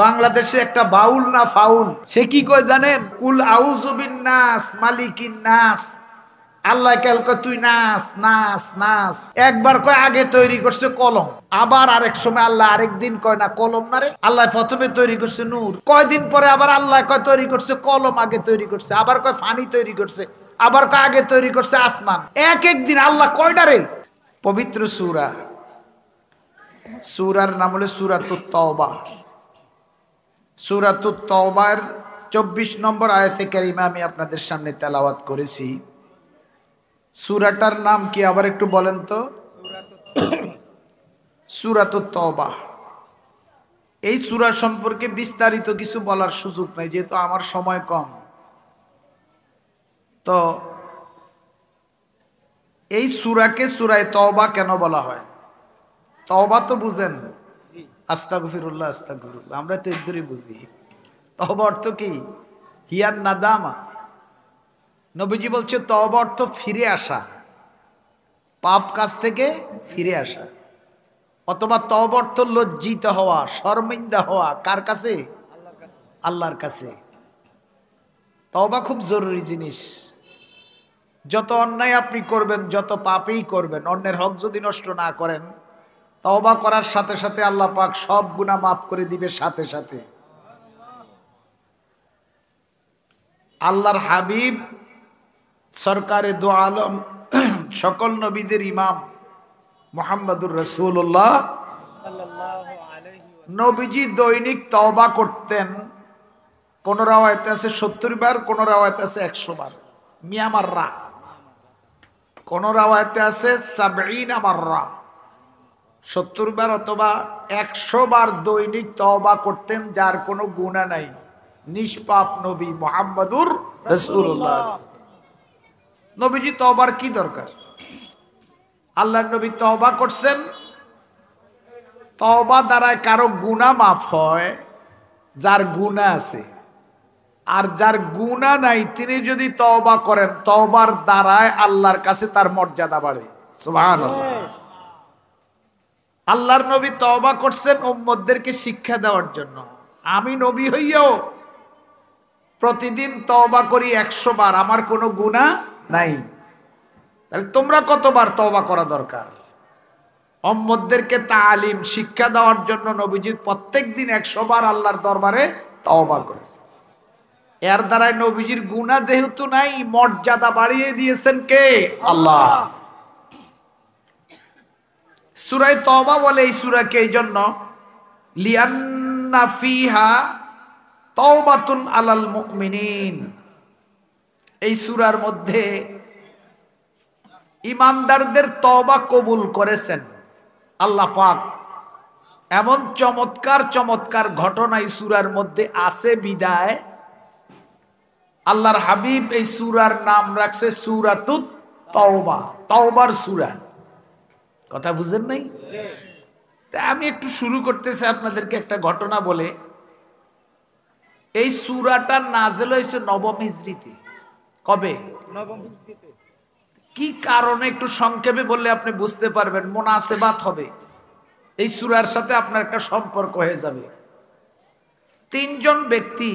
বাংলাদেশে একটা বাউল না ফাউল, সে কি কয় জানেন? কুল আউযু বিন্নাস মালিকিন নাস। আল্লাহ কাল কয় তুই নাচ নাচ নাচ। একবার কয় আগে তৈরি করছে কলম, আবার আরেক সময় আল্লাহ আরেকদিন কয় না কলম না রে, আল্লাহ প্রথমে তৈরি করছে নূর, কয়দিন পরে আবার আল্লাহ কয় তৈরি করছে কলম, আগে তৈরি করছে, আবার কয় ফানি তৈরি করছে, আবার কয় আগে তৈরি করছে আসমান। এক এক দিন আল্লাহ কয়টা রে? পবিত্র সূরা, সূরার নাম হলো সূরাতুত তাওবা। সূরাতুত তাওবার 24 নম্বর আয়াতে কারিমা আমি আপনাদের সামনে তেলাওয়াত করেছি। সূরাটার নাম কি আবার একটু বলেন তো? সূরাতুত তাওবা। এই সূরা সম্পর্কে বিস্তারিত কিছু বলার সুযোগ নাই, যেহেতু আমার সময় কম। তো এই সূরাকে সূরায়ে তাওবা কেন বলা হয়? তাওবা তো বুঝেন, আস্তাগফিরুল্লাহ আস্তাগফিরুল্লাহ, আমরা তো এদুরি বুঝি। তাওবা অর্থ কি? হিয়ান নাদামা। নবীজি বলছে তওবা অর্থ ফিরে আসা, পাপ কাজ থেকে ফিরে আসা। অথবা তওবা অর্থ লজ্জিত হওয়া, শর্মিন্দা হওয়া। কার কাছে? আল্লাহর কাছে। তওবা খুব জরুরি জিনিস। যত অন্যায় আপনি করবেন, যত পাপই করবেন, অন্যের হক যদি নষ্ট না করেন, তওবা করার সাথে সাথে আল্লাহ পাক সব গুনাহ মাফ করে দিবে সাথে সাথে। আল্লাহর হাবিব সরকারে দু আলম, সকল নবীদের ইমাম মুহাম্মদুর রাসূলুল্লাহ নবীজি দৈনিক তওবা করতেন। কোন রাওয়ায়াতে আছে 70 বার, কোন রাওয়ায়াতে আছে 100 বার। মিয়া মাররা। কোন রাওয়ায়াতে আছে 70 মাররা, 70 বার অথবা 100 বার দৈনিক তওবা করতেন, যার কোনো গুনাহ নাই, নিষ্পাপ নবী মুহাম্মদুর রাসূলুল্লাহ। নবীজি তওবার কি দরকার? আল্লাহর নবী তওবা করছেন, তওবা দ্বারা কারো গুনাহ মাফ হয় যার গুনাহ আছে, আর যার গুনাহ নাই তিনি যদি তওবা করেন, তওবার দ্বারায় আল্লাহর কাছে তার মর্যাদা বাড়ে। সুবহানাল্লাহ। আল্লাহর নবী তওবা করছেন উম্মতদেরকে শিক্ষা দেওয়ার জন্য। আমি নবী হইয়াও প্রতিদিন তওবা করি 100 বার, আমার কোনো গুনাহ নাই। তাহলে তোমরা কতবার তওবা করা দরকার? উম্মতদেরকে তালিম শিক্ষা দেওয়ার জন্য নবীজি প্রত্যেকদিন 100 বার আল্লাহর দরবারে তওবা করেছেন। এর দ্বারা নবীজির গুনাহ যেহেতু নাই, মর্যাদা বাড়িয়ে দিয়েছেন কে? আল্লাহ। সূরা তাওবা বলে এই সূরাকে এই জন্য, লিআন্না ফিহা তাওবাতুন আলাল মুমিনিন। এই সূরার মধ্যে ঈমানদারদের তওবা কবুল করেছেন আল্লাহ পাক। এমন চমৎকার চমৎকার ঘটনা এই সূরার মধ্যে আছে বিদায় আল্লাহর হাবিব এই সূরার নাম রাখছে সূরাতুত তাওবা, তাওবার সূরা। কথা বুঝেন নাই? তা আমি একটু শুরু করতেছি আপনাদেরকে একটা ঘটনা বলে। এই সূরাটা নাযিল হয়েছে নবম হিজরিতে। কবে? নবম হিজরিতে। কি কারণে একটু সংক্ষেপে বললে আপনি বুঝতে পারবেন, মুনাসেবাত হবে, এই সূরার সাথে আপনার একটা সম্পর্ক হয়ে যাবে। 3 জন ব্যক্তি,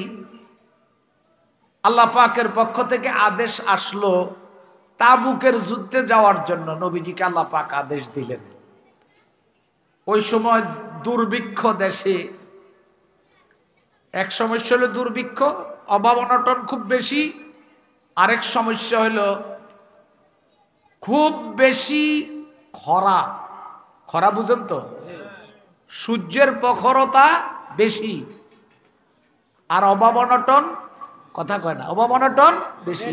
আল্লাহ পাকের পক্ষ থেকে আদেশ আসলো তাবুকের যুদ্ধে যাওয়ার জন্য। নবীজিকে আল্লাহ পাক আদেশ দিলেন। ওই সময় দুর্ভিক্ষ দেশে, এক সমস্যা হলো দুর্ভিক্ষ, অভাব অনটন খুব বেশি। আরেক সমস্যা হলো খুব বেশি খরা। খরা বুঝেন তো? সূর্যের প্রখরতা বেশি, আর অভাব অনটন, কথা কয় না, অভাব অনটন বেশি।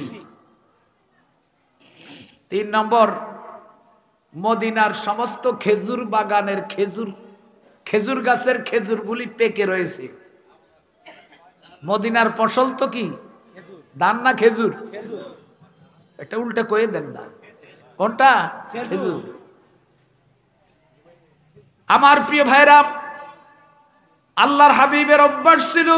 3 নম্বর, মদিনার সমস্ত খেজুর বাগানের খেজুর গাছের খেজুরগুলি পেকে রয়েছে। মদিনার ফসল তো কি ধান না খেজুর? একটা উল্টা কয়ে দেন না, কোনটা? খেজুর। আমার প্রিয় ভাইরা, আল্লাহর হাবিবের অভ্যাস ছিল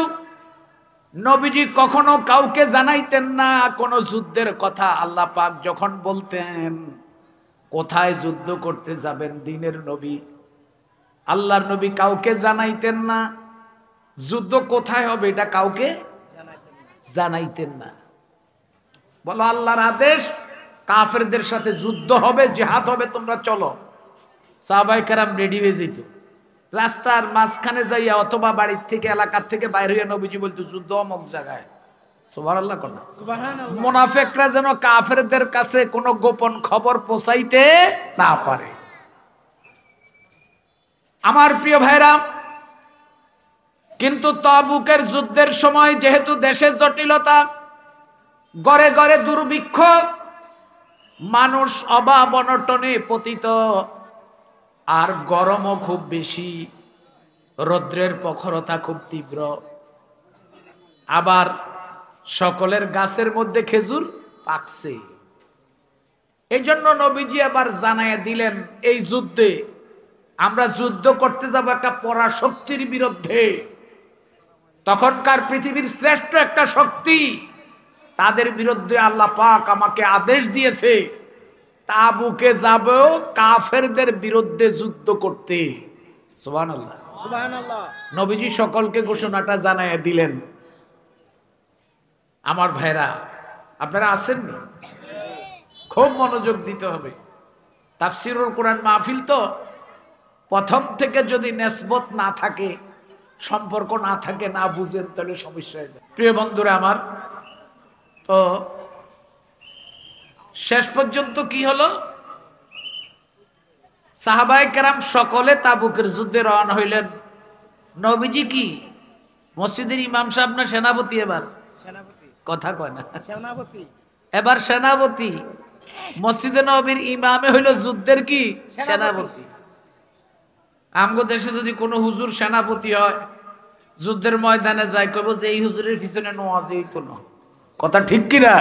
নবীজি কখনো কাউকে জানাইতেন না কোনো যুদ্ধের কথা। আল্লাহ পাক যখন বলতেন কোথায় যুদ্ধ করতে যাবেন, দিনের নবী আল্লাহর নবী কাউকে জানাইতেন না। যুদ্ধ কোথায় হবে এটা কাউকে জানাইতেন না। বলো আল্লাহর আদেশ, কাফেরদের সাথে যুদ্ধ হবে, জিহাদ হবে, তোমরা চলো। সাহাবায়ে কেরাম রেডি হয়ে যেত। রাস্তার মাঝখানে যাইয়া অথবা বাড়ির থেকে এলাকার থেকে বাইরে হইয়া নবীজি বলতো যুদ্ধ অমুক জায়গায়। সুবহানাল্লাহ কোন মুনাফিকরা যেন কাফেরদের কাছে কোনো গোপন খবর পৌঁছাইতে না পারে। আমার প্রিয় ভাইরা, কিন্তু তাবুকের যুদ্ধের সময় যেহেতু দেশে জটিলতা, ঘরে ঘরে দুর্ভিক্ষ, মানুষ অভাব অনটনে পতিত, আর গরমও খুব বেশি, রৌদ্রের প্রখরতা খুব তীব্র, আবার সকলের গাছের মধ্যে খেজুর পাকছে। এই জন্য নবীজি আবার জানাইয়া দিলেন, এই যুদ্ধে আমরা যুদ্ধ করতে যাব একটা পরাশক্তির বিরুদ্ধে। তখনকার পৃথিবীর শ্রেষ্ঠ একটা শক্তি, তাদের বিরুদ্ধে আল্লাহ পাক আমাকে আদেশ দিয়েছে তাবুকে যাব কাফেরদের বিরুদ্ধে যুদ্ধ করতে। সুবহানাল্লাহ সুবহানাল্লাহ। নবীজি সকলকে ঘোষণাটা জানাইয়া দিলেন। আমার ভাইরা, আপনারা আছেন না? খুব মনোযোগ দিতে হবে। তাফসিরুল কোরআন মাহফিল তো, প্রথম থেকে যদি নেসবত না থাকে, সম্পর্ক না থাকে, না বুঝেন, তাহলে সমস্যা হয়ে যায়। প্রিয় বন্ধুরা আমার, তো শেষ পর্যন্ত কি হলো? সাহাবায়ে কেরাম সকলে তাবুকের যুদ্ধে রওনা হইলেন। নবীজি কি মসজিদের ইমাম সাহেব না সেনাপতি? এবার কথা কয় না, সেনাপতি। এবার সেনাপতি, মসজিদে নববীর ইমামে হইল যুদ্ধের কি সেনাপতি। আমগো দেশে যদি কোনো হুজুর সেনাপতি হয়, যুদ্ধের ময়দানে যায়, কইব যে এই হুজুরের পিছনে নোয়াজেই তো না। কথা ঠিক কিনা?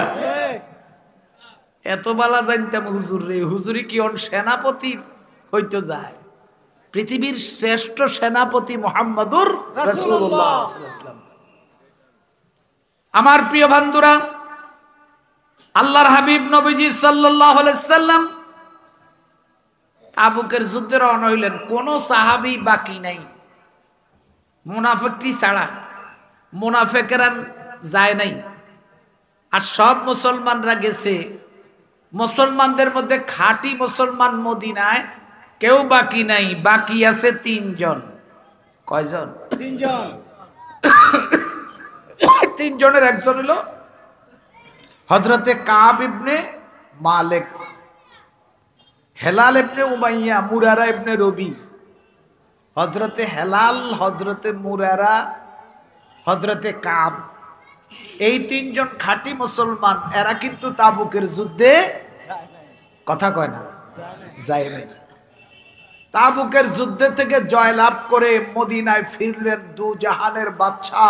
এত বালা জানতাম হুজুর রে, হুজুরি কি অন সেনাপতি হইতে যায়? পৃথিবীর শ্রেষ্ঠ সেনাপতি মুহাম্মদুর রাসূলুল্লাহ সাল্লাল্লাহু আলাইহি ওয়াসাল্লাম। আমার প্রিয় বন্ধুরা, আল্লাহর হাবিব নবীজি সাল্লাল্লাহু আলাইহি ওয়াসাল্লাম তাবুকের যুদ্ধে রওনা হইলেন। কোন সাহাবী বাকি নাই, মুনাফিকটি ছাড়া। মুনাফিকরা যায় নাই, আর সব মুসলমানরা গেছে। মুসলমানদের মধ্যে খাঁটি মুসলমান মদিনায় কেউ বাকি নাই, বাকি আছে তিনজন। কয়জন? তিনজন। তিনজনের একজন হলো হযরতে কাব ইবনে মালিক, হেলাল ইবনে উমাইয়া, মুরারা ইবনে রবি। হযরতে হেলাল, হযরতে মুরারা, হযরতে কাব, এই তিনজন খাঁটি মুসলমান। এরা কিন্তু তাবুকের যুদ্ধে কথা কয় না, যায় নাই। তাবুকের যুদ্ধে থেকে জয়লাভ করে মদিনায় ফিরলেন দু জাহানের বাদশা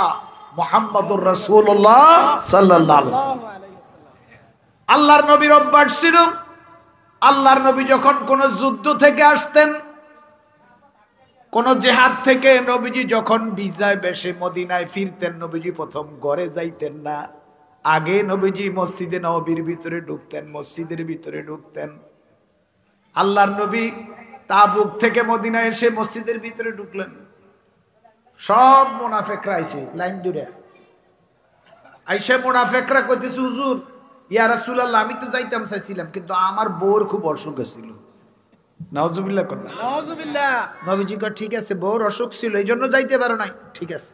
মুহাম্মদুর রাসূলুল্লাহ সাল্লাল্লাহু আলাইহি ওয়াসাল্লাম। আল্লাহর নবীর অভ্যাস ছিল, আল্লাহর নবী যখন কোন যুদ্ধ থেকে আসতেন, কোন জিহাদ থেকে, নবীজি যখন বিজয় বেশে মদিনায় ফিরতেন, নবীজি প্রথম ঘরে যাইতেন না। আগে নবীজি মসজিদে নববীর ভিতরে ঢুকতেন, মসজিদের ভিতরে ঢুকতেন। আল্লাহর নবী তাবুক থেকে মদিনায় এসে মসজিদের ভিতরে ঢুকলেন। সব মুনাফিকরা আইছে লাইন ধরে। আইসা মুনাফিকরা কইতেছে, হুজুর ইয়া রাসূলুল্লাহ, আমি তো যাইতাম চাইছিলাম, কিন্তু আমার বউর খুব অসুখ ছিল। নাউজুবিল্লাহ কোন নাউজুবিল্লাহ। নবীজি কয় ঠিক আছে, বউর অসুখ ছিল এই জন্য যাইতে পারো নাই, ঠিক আছে।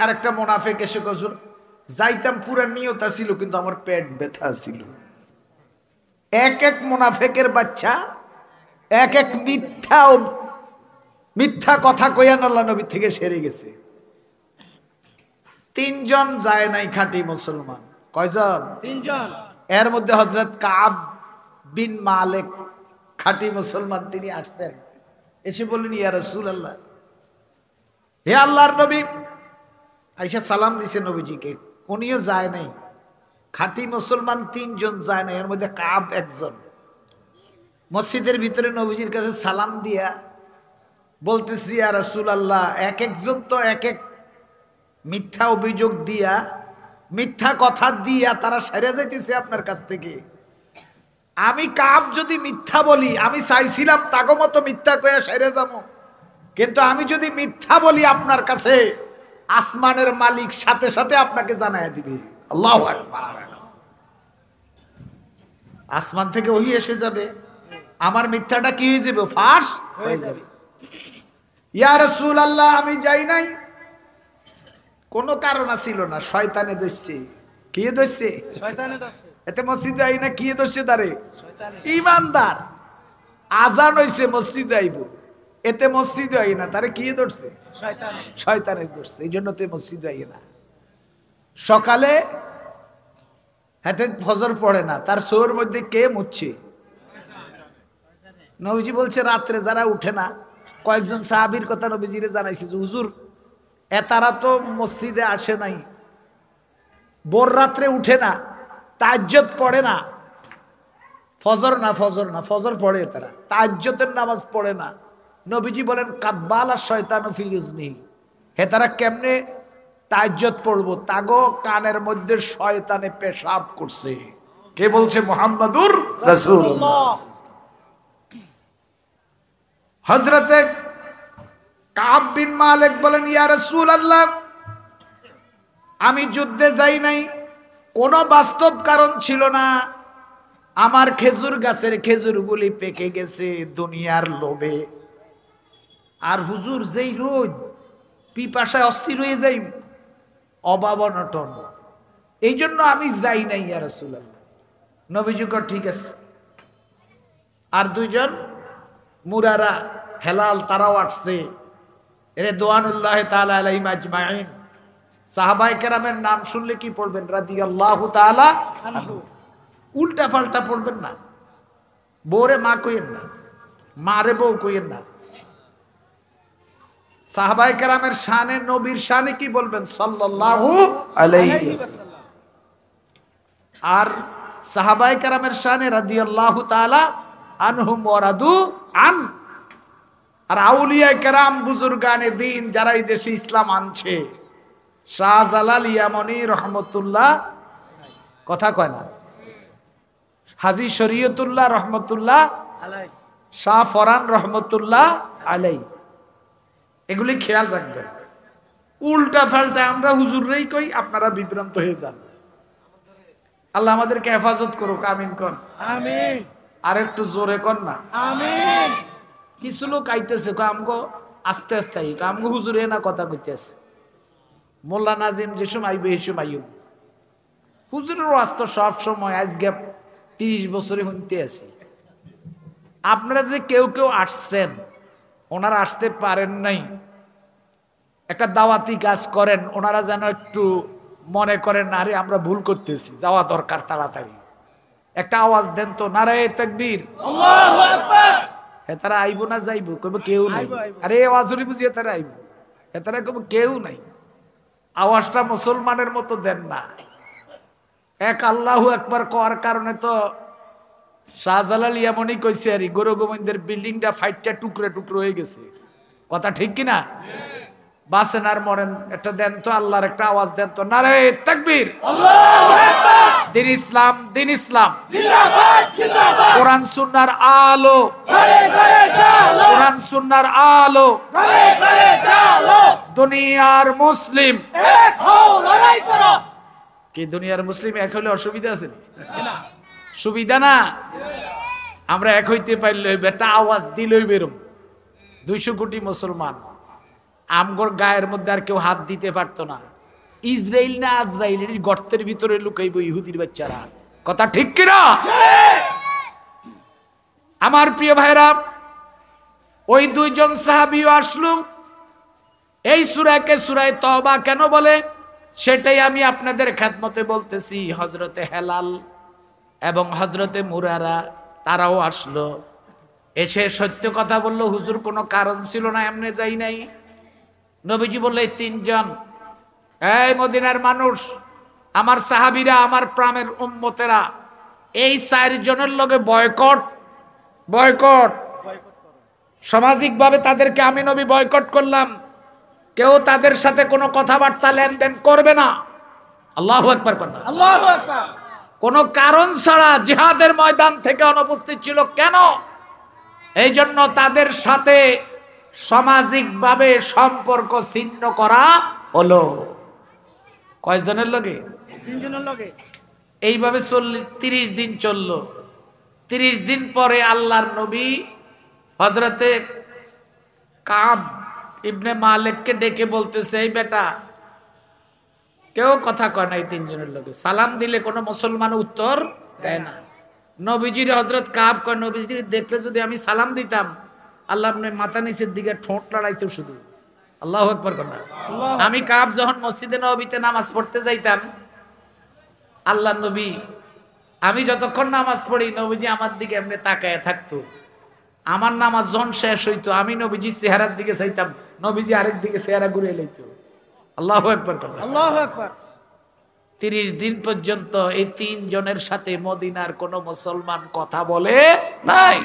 আরেকটা মুনাফিক এসে কয়, হুজুর যাইতাম পুরা নিয়ত ছিল, কিন্তু আমার পেট ব্যথা ছিল। এক এক মুনাফিকের বাচ্চা এক এক মিথ্যা কথা কইয়ান আল্লাহ নবী থেকে সেরে গেছে। তিনজন যায় নাই খাঁটি মুসলমান। কয়জন? তিনজন। এর মধ্যে হযরত কাব বিন মালিক খাঁটি মুসলমান, তিনি আসছেন। এসে বললেন, ইয়া রাসূলুল্লাহ, হে আল্লাহর নবী। আয়েশা সালাম দিছে নবীজিকে, উনিও যায় নাই। খাঁটি মুসলমান তিনজন যায় নাই, এর মধ্যে কাব একজন। মসজিদের ভিতরে নবীজির কাছে সালাম দিয়া বলতেছি, ইয়া রাসূলুল্লাহ, এক একজন তো এক এক মিথ্যা অভিযোগ দিয়া, মিথ্যা কথা দিয়া তারা সেরে যাইতেছে আপনার কাছ থেকে। আমি কাব যদি মিথ্যা বলি, আমি চাইছিলাম তাগো মতো মিথ্যা কয়া সেরে যাবো, কিন্তু আমি যদি মিথ্যা বলি আপনার কাছে, আসমানের মালিক সাথে সাথে আপনাকে জানায় দিবে। আল্লাহু আকবার। আসমান থেকে ওহী এসে যাবে, আমার মিথ্যাটা কি হয়ে যাবে? ফাঁস হয়ে যাবে। ইয়া রাসূলুল্লাহ, আমি যাই নাই, কোনো কারণ ছিল না, শয়তানে ধরছে। কি ধরছে? শয়তানে ধরছে। এতে মসজিদে আই না, কি ধরছে তারে? ইমানদার। আজান হইছে মসজিদে আইব, এতে মসজিদে আই না, তারে কি ধরছে? শয়তানে। শয়তানে ধরছে, এই জন্য তে মসজিদে আই না। সকালে হাতে ফজর পড়ে না, তার শোর মধ্যে কে মুচ্ছে? নবীজি বলছে রাত্রে যারা উঠে না, কয়েকজন সাহাবীর কথা নবীজিরে জানাইছে যে হুজুর এতারা তো মসজিদে আসে নাই, ভোর রাত্রে উঠে না, তাহাজ্জুদ পড়ে না, ফজর ফজর পড়ে, তারা তাহাজ্জুদের নামাজ পড়ে না। নবীজি বলেন কাব্বালা শয়তানু ফি উজনি, হে তারা কেমনে তাহাজ্জুদ পড়বো? তাগো কানের মধ্যে শয়তানে পেশাব করছে। কে বলছে? মুহাম্মাদুর রাসূলুল্লাহ। হযরতে কাব বিন মালিক বলেন ইয়া রাসূলুল্লাহ, আমি যুদ্ধে যাই নাই, কোনো বাস্তব কারণ ছিল না, আমার খেজুর গাছের খেজুরগুলি পেকে গেছে দুনিয়ার লোভে। আর হুজুর যেই রোজ পিপাসায় অস্থির হয়ে যাই, অভাব অনটন, এই জন্য আমি যাই নাই ইয়া রাসূলুল্লাহ। নবীজি কয় ঠিক আছে। আর দুইজন মুরারা হেলাল তারাও আসছে, রিদওয়ানুল্লাহি তাআলা আলাইহিম আজমাইন। সাহাবায়ে কেরামের নাম শুনলে কি পড়বেন? রাদিয়াল্লাহু তাআলা আনহু। উল্টা পাল্টা পড়বেন না। বউরে মা কইেন না, মারে বউ কইেন না। সাহাবায়ে কেরামের শানে, নবীর শানে কি বলবেন? সাল্লাল্লাহু আলাইহি ওয়াসাল্লাম। আর সাহাবায়ে কেরামের শানে রাদিয়াল্লাহু তাআলা আনহুম ওয়া রাদু আন। আর আউলিয়া কেরাম বুজুর্গানে দিন যারা এই দেশে ইসলাম আনছে, শাহজালাল ইয়ামনি রহমতুল্লাহ, কথা কয় না, হাজী শরীয়তুল্লাহ রহমতুল্লাহ আলাই, শাহ ফরান রহমতুল্লাহ আলাই, এগুলি খেয়াল রাখবেন। উল্টা ফাল্টা আমরা হুজুররাই কই, আপনারা বিভ্রান্ত হয়ে যান। আল্লাহ আমাদেরকে হেফাজত করুক, আমিন কর। আমিন। আর একটু জোরে কর না, আমিন। কিছু লোক আইতেছে আমগো আস্তে আস্তে আই, আমগো হুজুরে না কথা কইতেছে। মোল্লা নাজিম যে সময় আইবে এই সময় আইব, হুজুরেরও আসতো সব সময়। আজকে 30 বছরে শুনতে আছি। আপনারা যে কেউ কেউ আসছেন, ওনারা আসতে পারেন নাই, একটা দাওয়াতি কাজ করেন, ওনারা যেন একটু মনে করেন আরে আমরা ভুল করতেছি, যাওয়া দরকার তাড়াতাড়ি। একটা আওয়াজ দেন তো, নারায়ে তাকবীর, আল্লাহু আকবার। হে তারা আইব না যাইব? কবে কেউ নাই। আরে আওয়াজই বুঝিয়ে তারা আইব, হে তারা কবে কেউ নাই। আওয়াজটা মুসলমানের মতো দেন না। এক আল্লাহু আকবার কোয়ার কারণে তো শাহজালাল ইয়ামনি কইছে আরে গরু গোবিন্দের বিল্ডিংটা ফাইটটা টুকরে টুকরো হয়ে গেছে। কথা ঠিক কিনা? বাসেন আর মরেন, একটা দেন তো, আল্লাহর একটা আওয়াজ দেন তো, নারায়ে তাকবীর, আল্লাহু আকবার। দিন ইসলাম, দিন ইসলাম, জিন্দাবাদ, জিন্দাবাদ। কোরআন সুন্নাহর আলো, ঘরে ঘরে জালো, কোরআন সুন্নাহর আলো, ঘরে ঘরে জালো। দুনিয়ার মুসলিম এক হও, লড়াই করো। কি দুনিয়ার মুসলিম এক হলে অসুবিধা আছে? না, সুবিধা না। আমরা এক হইতে পারলে বেটা আওয়াজ দিলই বেরোম। 200 কোটি মুসলমান, আমগর গায়ের মধ্যে আর কেউ হাত দিতে পারতো না। ইসরায়েল না আজরাইল, এই গর্তের ভিতরে লুকাইব ইহুদির বাচ্চারা। কথা ঠিক কিনা? আমার প্রিয় ভাইরা, ওই দুইজন সাহাবীও আসলো। এই সূরাকে সূরা তওবা কেন বলে সেটাই আমি আপনাদের খেদমতে বলতেছি। হযরতে হেলাল এবং হযরতে মুরারা তারাও আসলো, এসে সত্য কথা বলল, হুজুর কোনো কারণ ছিল না, এমনি যাই নাই। নবীজি বললে 3 জন, এই মদিনার মানুষ, আমার সাহাবীরা, আমার প্রাণের উম্মতেরা, এই 4 জনের লগে বয়কট, বয়কট, সামাজিকভাবে তাদেরকে আমি নবী বয়কট করলাম। কেউ তাদের সাথে কোনো কথাবার্তা লেনদেন করবে না। আল্লাহু আকবার করবে। আল্লাহু আকবার। কোনো কারণ ছাড়া জিহাদের ময়দান থেকে অনুপস্থিত ছিল কেন? এই জন্য তাদের সাথে সামাজিকভাবে সম্পর্ক ছিন্ন করা হলো কয়জনের লগে? 3 জনের লগে। এইভাবে 30 দিন চললো। 30 দিন পরে আল্লাহর নবী হযরতে কাব ইবনে মালিককে ডেকে বলতেছে, এই বেটা, কেউ কথা কয় না এই 3 জনের লগে, সালাম দিলে কোনো মুসলমান উত্তর দেয় না। নবীজির হযরত কাব কয়, নবীজির দেখলে যদি আমি সালাম দিতাম, আল্লাহ আপনি মাথা নিচের দিকে ঠোঁট লড়াইতো শুধু। আল্লাহু আকবার কর না। আমি কাব যখন মসজিদে নববীতে নামাজ পড়তে যাইতাম, আল্লাহ নবী, আমি যতক্ষণ নামাজ পড়ি নবীজি আমার দিকে এমনি তাকায় থাকতো। আমার নামাজ যখন শেষ হইতো, আমি নবীজির চেহারার দিকে চাইতাম, নবীজি আরেক দিকে চেহারা ঘুরে লইতো। আল্লাহু আকবার কর না। আল্লাহু আকবার। 30 দিন পর্যন্ত এই 3 জনের সাথে মদিনার কোন মুসলমান কথা বলে নাই।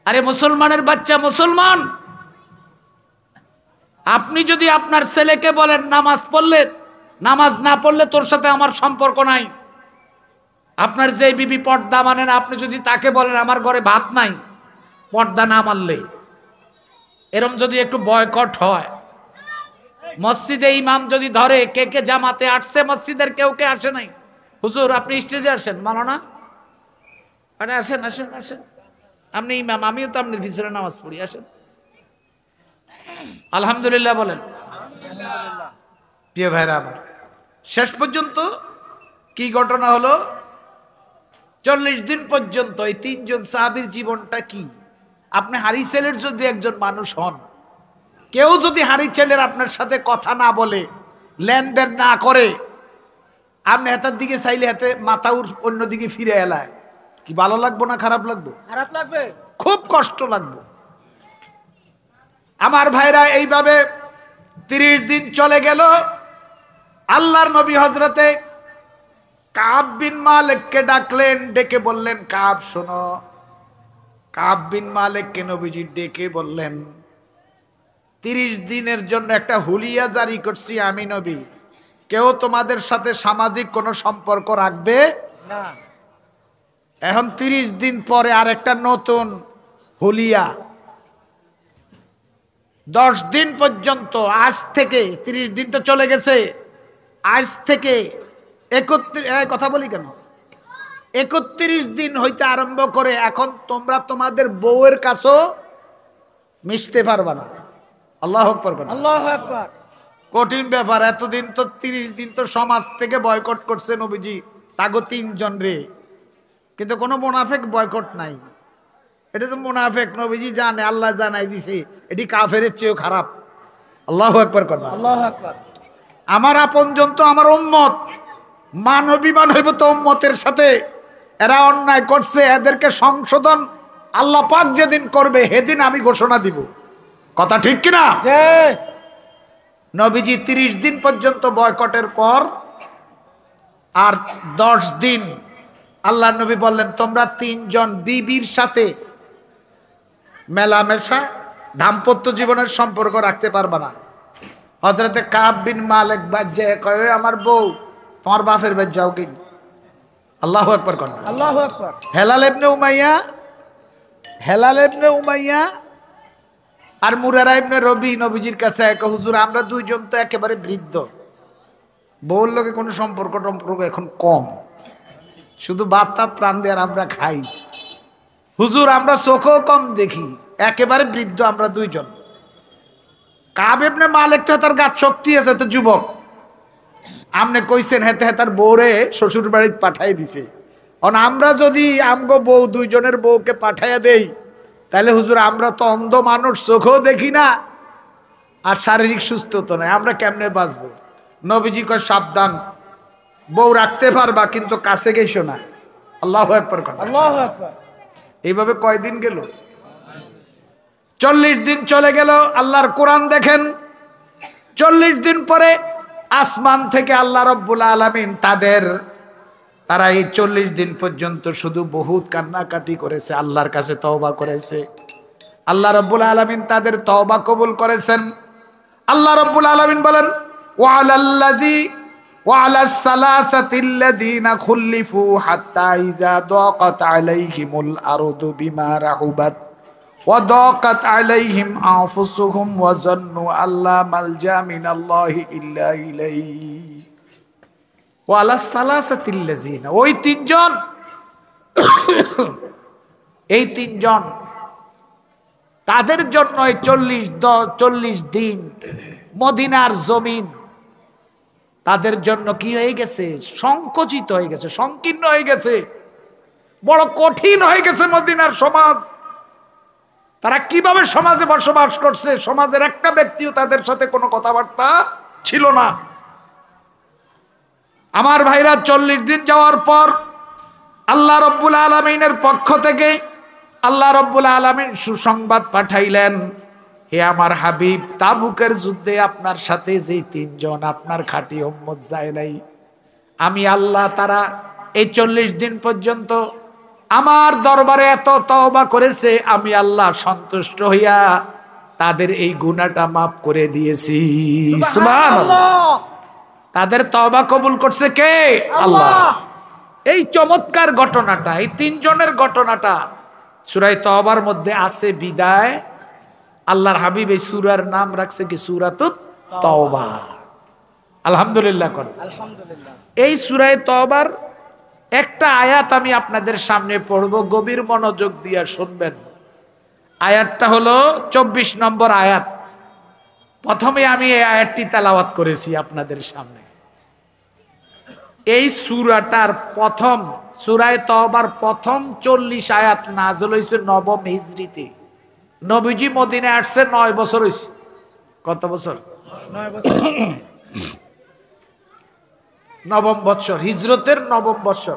আরে মুসলমানের বাচ্চা মুসলমান, আপনি যদি আপনার ছেলেকে বলেন নামাজ পড়লে, নামাজ না পড়লে তোর সাথে আমার সম্পর্ক নাই, আপনার যে বিবি পর্দা মানে না, আপনি যদি তাকে বলেন আমার ঘরে ভাত নাই পর্দা না মানলে, এরম যদি একটু বয়কট হয়, মসজিদে ইমাম যদি ধরে কে কে জামাতে আসছে, মসজিদের কেউ কে আসে নাই, হুজুর আপনি স্টেজে আসেন, মানো না? আরে আসেন আসেন আসেন, আপনি ইমাম, আমিও তো আপনার পিছনে নামাজ পড়ি, আসেন। আলহামদুলিল্লাহ বলেন। প্রিয় ভাইরা আমার, শেষ পর্যন্ত কি ঘটনা হলো? 40 দিন পর্যন্ত এই 3 জন সাহাবীর জীবনটা কি? আপনি হারি ছেলের যদি একজন মানুষ হন, কেউ যদি হারি ছেলের আপনার সাথে কথা না বলে, লেনদেন না করে, আপনি হাতের দিকে চাইলে হাতে মাথা অন্যদিকে ফিরে এলায়, কি ভালো লাগবো না খারাপ লাগবো? খারাপ লাগবে, খুব কষ্ট লাগবে। আমার ভাইরা, এইভাবে 30 দিন চলে গেল। আল্লাহর নবী হযরতে কাব বিন মালিককে ডাকলেন, ডেকে বললেন, কাব শোনো। কাব বিন মালিককে নবীজি ডেকে বললেন, 30 দিনের জন্য একটা হুলিয়া জারি করছি আমি নবী, কেউ তোমাদের সাথে সামাজিক কোনো সম্পর্ক রাখবে না। এখন 30 দিন পরে আরেকটা নতুন হুলিয়া, 10 দিন পর্যন্ত, আজ থেকে 30 দিন তো চলে গেছে, আজ থেকে 31 কথা বলি কেন, 31 দিন হইতে আরম্ভ করে এখন তোমরা তোমাদের বউয়ের কাছেও মিশতে পারবা না। আল্লাহু আকবার। আল্লাহু আকবার। কঠিন ব্যাপার। এতদিন তো 30 দিন তো সমাজ থেকে বয়কট করছে নবীজি তাগো 3 জন রে, কিন্তু কোনো মুনাফিক বয়কট নাই। এটা তো মুনাফিক, নবীজি জানে, আল্লাহ জানাই দিছে, এটি কাফেরের চেয়েও খারাপ। আল্লাহু আকবার করবা। আল্লাহু আকবার। আমার আপনজন তো আমার উম্মত, মানবিমান হইব তো উম্মতের সাথে। এরা অন্যায় করছে, এদেরকে সংশোধন আল্লাহ পাক যেদিন করবে সেদিন আমি ঘোষণা দিব। কথা ঠিক কিনা? নবীজি 30 দিন পর্যন্ত বয়কটের পর আর 10 দিন আল্লাহ নবী বললেন, তোমরা 3 জন বিবির সাথে মেলামেশা, দাম্পত্য জীবনের সম্পর্ক রাখতে পারবা না। হযরতে কাব বিন মালিক বাজ্জে কয়, আমার বউ তোমার বাপের বাড়ি যাও কি। আল্লাহু আকবার কর। আল্লাহু আকবার। হেলাল ইবনে উমাইয়া আর মুরারা ইবনে রবি নবীজির কাছে এক, হুজুর আমরা 2 জন তো একেবারে বৃদ্ধ, বউর লগে কোনো সম্পর্ক এখন কম, শুধু ভাত টাত রান্ধে আর আমরা খাই, হুজুর আমরা চোখেও কম দেখি, একেবারে বৃদ্ধ আমরা 2 জন। কাব ইবনে মালিক তো তার গাত শক্তি আছে, তো যুবক, আমনে কইছেন হেতে হেতার বউরে শ্বশুর বাড়িতে পাঠাই দিছে, আমরা যদি আমগো বউ 2 জনের বউকে পাঠাইয়া দেই, তাহলে হুজুর আমরা তো অন্ধ মানুষ, চোখেও দেখি না আর শারীরিক সুস্থ তো নাই, আমরা কেমনে বাঁচবো? নবীজি কয়, সাবধান, বউ রাখতে পারবা কিন্তু কাছে গেছো না। আল্লাহু আকবার। আল্লাহু আকবার। এইভাবে কয়দিন গেল? 40 দিন চলে গেল। আল্লাহর কোরআন দেখেন, 40 দিন পরে আসমান থেকে আল্লাহ রব্বুল আলামিন তারা এই 40 দিন পর্যন্ত শুধু বহুত কান্নাকাটি করেছে, আল্লাহর কাছে তওবা করেছে। আল্লাহ রব্বুল আলামিন তাদের তওবা কবুল করেছেন। আল্লাহ রব্বুল আলামিন বলেন, ওয়ালাস সালাসাতিল্লাযীনা খুল্লিফু হাত্তা ইযা দাকাত আলাইহিমুল আরদু বিমা রাহুবাত وضاقت عليهم أنفسهم وظنوا أن لا ملجأ من الله إلا إليه وعلى الثلاثة الذين ওই তিনজন এই তিনজন তাদের জন্য 40 দিন মদিনার জমিন তাদের জন্য কি হয়ে গেছে সংকুচিত হয়ে গেছে সংকীর্ণ হয়ে গেছে বড় কঠিন হয়ে গেছে মদিনার সমাজ তারা কিভাবে সমাজে বসবাস করছে সমাজের একটা ব্যক্তিও তাদের সাথে কোনো কথাবার্তা ছিল না আমার ভাইরা 40 দিন যাওয়ার পর আল্লাহ রাব্বুল আলামিনের পক্ষ থেকে আল্লাহ রাব্বুল আলামিন সুসংবাদ পাঠাইলেন হে আমার হাবিব তাবুকের যুদ্ধে আপনার সাথে যে তিনজন আপনার খাঁটি উম্মত যায় নাই আমি আল্লাহ তারা এই 40 দিন পর্যন্ত আমার দরবারে এত তওবা করেছে আমি আল্লাহ সন্তুষ্ট হইয়া তাদের এই গুনাহটা maaf করে দিয়েছি সুবহানাল্লাহ তাদের তওবা কবুল করছে কে আল্লাহ এই চমৎকার ঘটনাটা এই তিনজনের ঘটনাটা সূরা তওবার মধ্যে আছে বিদায় আল্লাহর হাবিব এই সূরার নাম রাখছে কি সূরাতুত তওবা আলহামদুলিল্লাহ কোন আলহামদুলিল্লাহ এই সূরা তওবার একটা আয়াত আমি আপনাদের সামনে পড়ব গভীর মনোযোগ দিয়ে শুনবেন আয়াতটা হলো 24 নম্বর আয়াত প্রথমে আমি এই আয়াতটি তেলাওয়াত করেছি আপনাদের সামনে এই সূরাটার প্রথম সূরা তওবার প্রথম 40 আয়াত নাযিল হইছে নবম হিজরিতে নবীজি মদিনায় আসছে 9 বছর হইছে কত বছর 9 বছর নবম বছর হিজরতের নবম বছর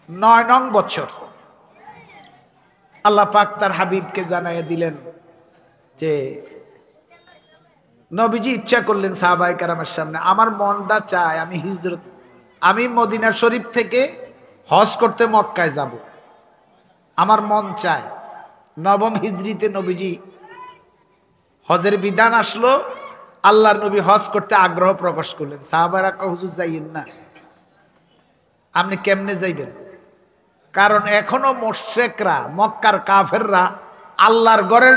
9 নং বছর আল্লাহ পাক তার হাবিবকে জানাইয়া দিলেন যে নবীজি ইচ্ছা করলেন সাহাবায়ে কেরামের সামনে আমার মনটা চায় আমি মদিনা শরীফ থেকে হজ করতে মক্কায় যাব আমার মন চায় নবম হিজরিতে নবীজি হজের বিধান আসলো আল্লাহর নবী হজ করতে আগ্রহ প্রকাশ করলেন সাহাবারা কয় হুজুর যাইয়েন না আপনি কেমনে যাইবেন কারণ এখনো মুশরিকরা মক্কার কাফেররা আল্লাহর ঘরের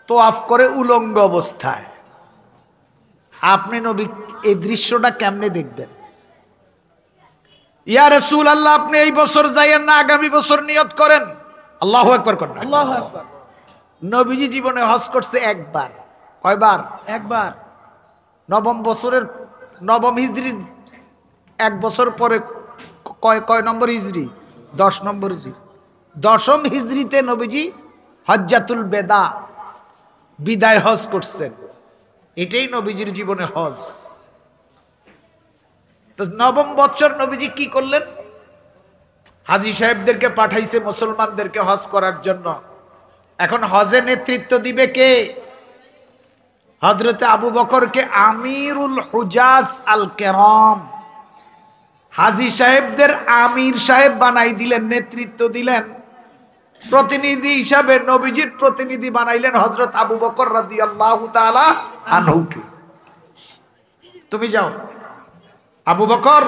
তোয়াফ করে উলঙ্গ অবস্থায় আপনি নবী এই দৃশ্যটা কেমনে দেখবেন ইয়া রাসূলুল্লাহ আপনি এই বছর যাইয়েন না আগামী বছর নিয়ত করেন আল্লাহু আকবার করেন আল্লাহু আকবার নবীজি জীবনে হজ করছে একবার কয়বার একবার নবম বছরের নবম হিজরির এক বছর পরে কয় নম্বর হিজরি 10 নম্বর হিজরি দশম হিজরিতে নবীজি হজ্জাতুল বেদা বিদায় হজ করছেন এটাই নবীজির জীবনে হজ তো নবম বছর নবীজি কি করলেন হাজী সাহেবদেরকে পাঠাইছে মুসলমানদেরকে হজ করার জন্য এখন হজে নেতৃত্ব দিবে কে হযরতে আবু বকরকে আমিরুল হুজাজ আল কেরাম হাজী সাহেবদের আমির সাহেব বানাই দিলেন নেতৃত্ব দিলেন প্রতিনিধি হিসাবে নবীজির প্রতিনিধি বানাইলেন হযরত আবু বকর রাদিয়াল্লাহু তাআলা আনহুকে তুমি যাও আবু বকর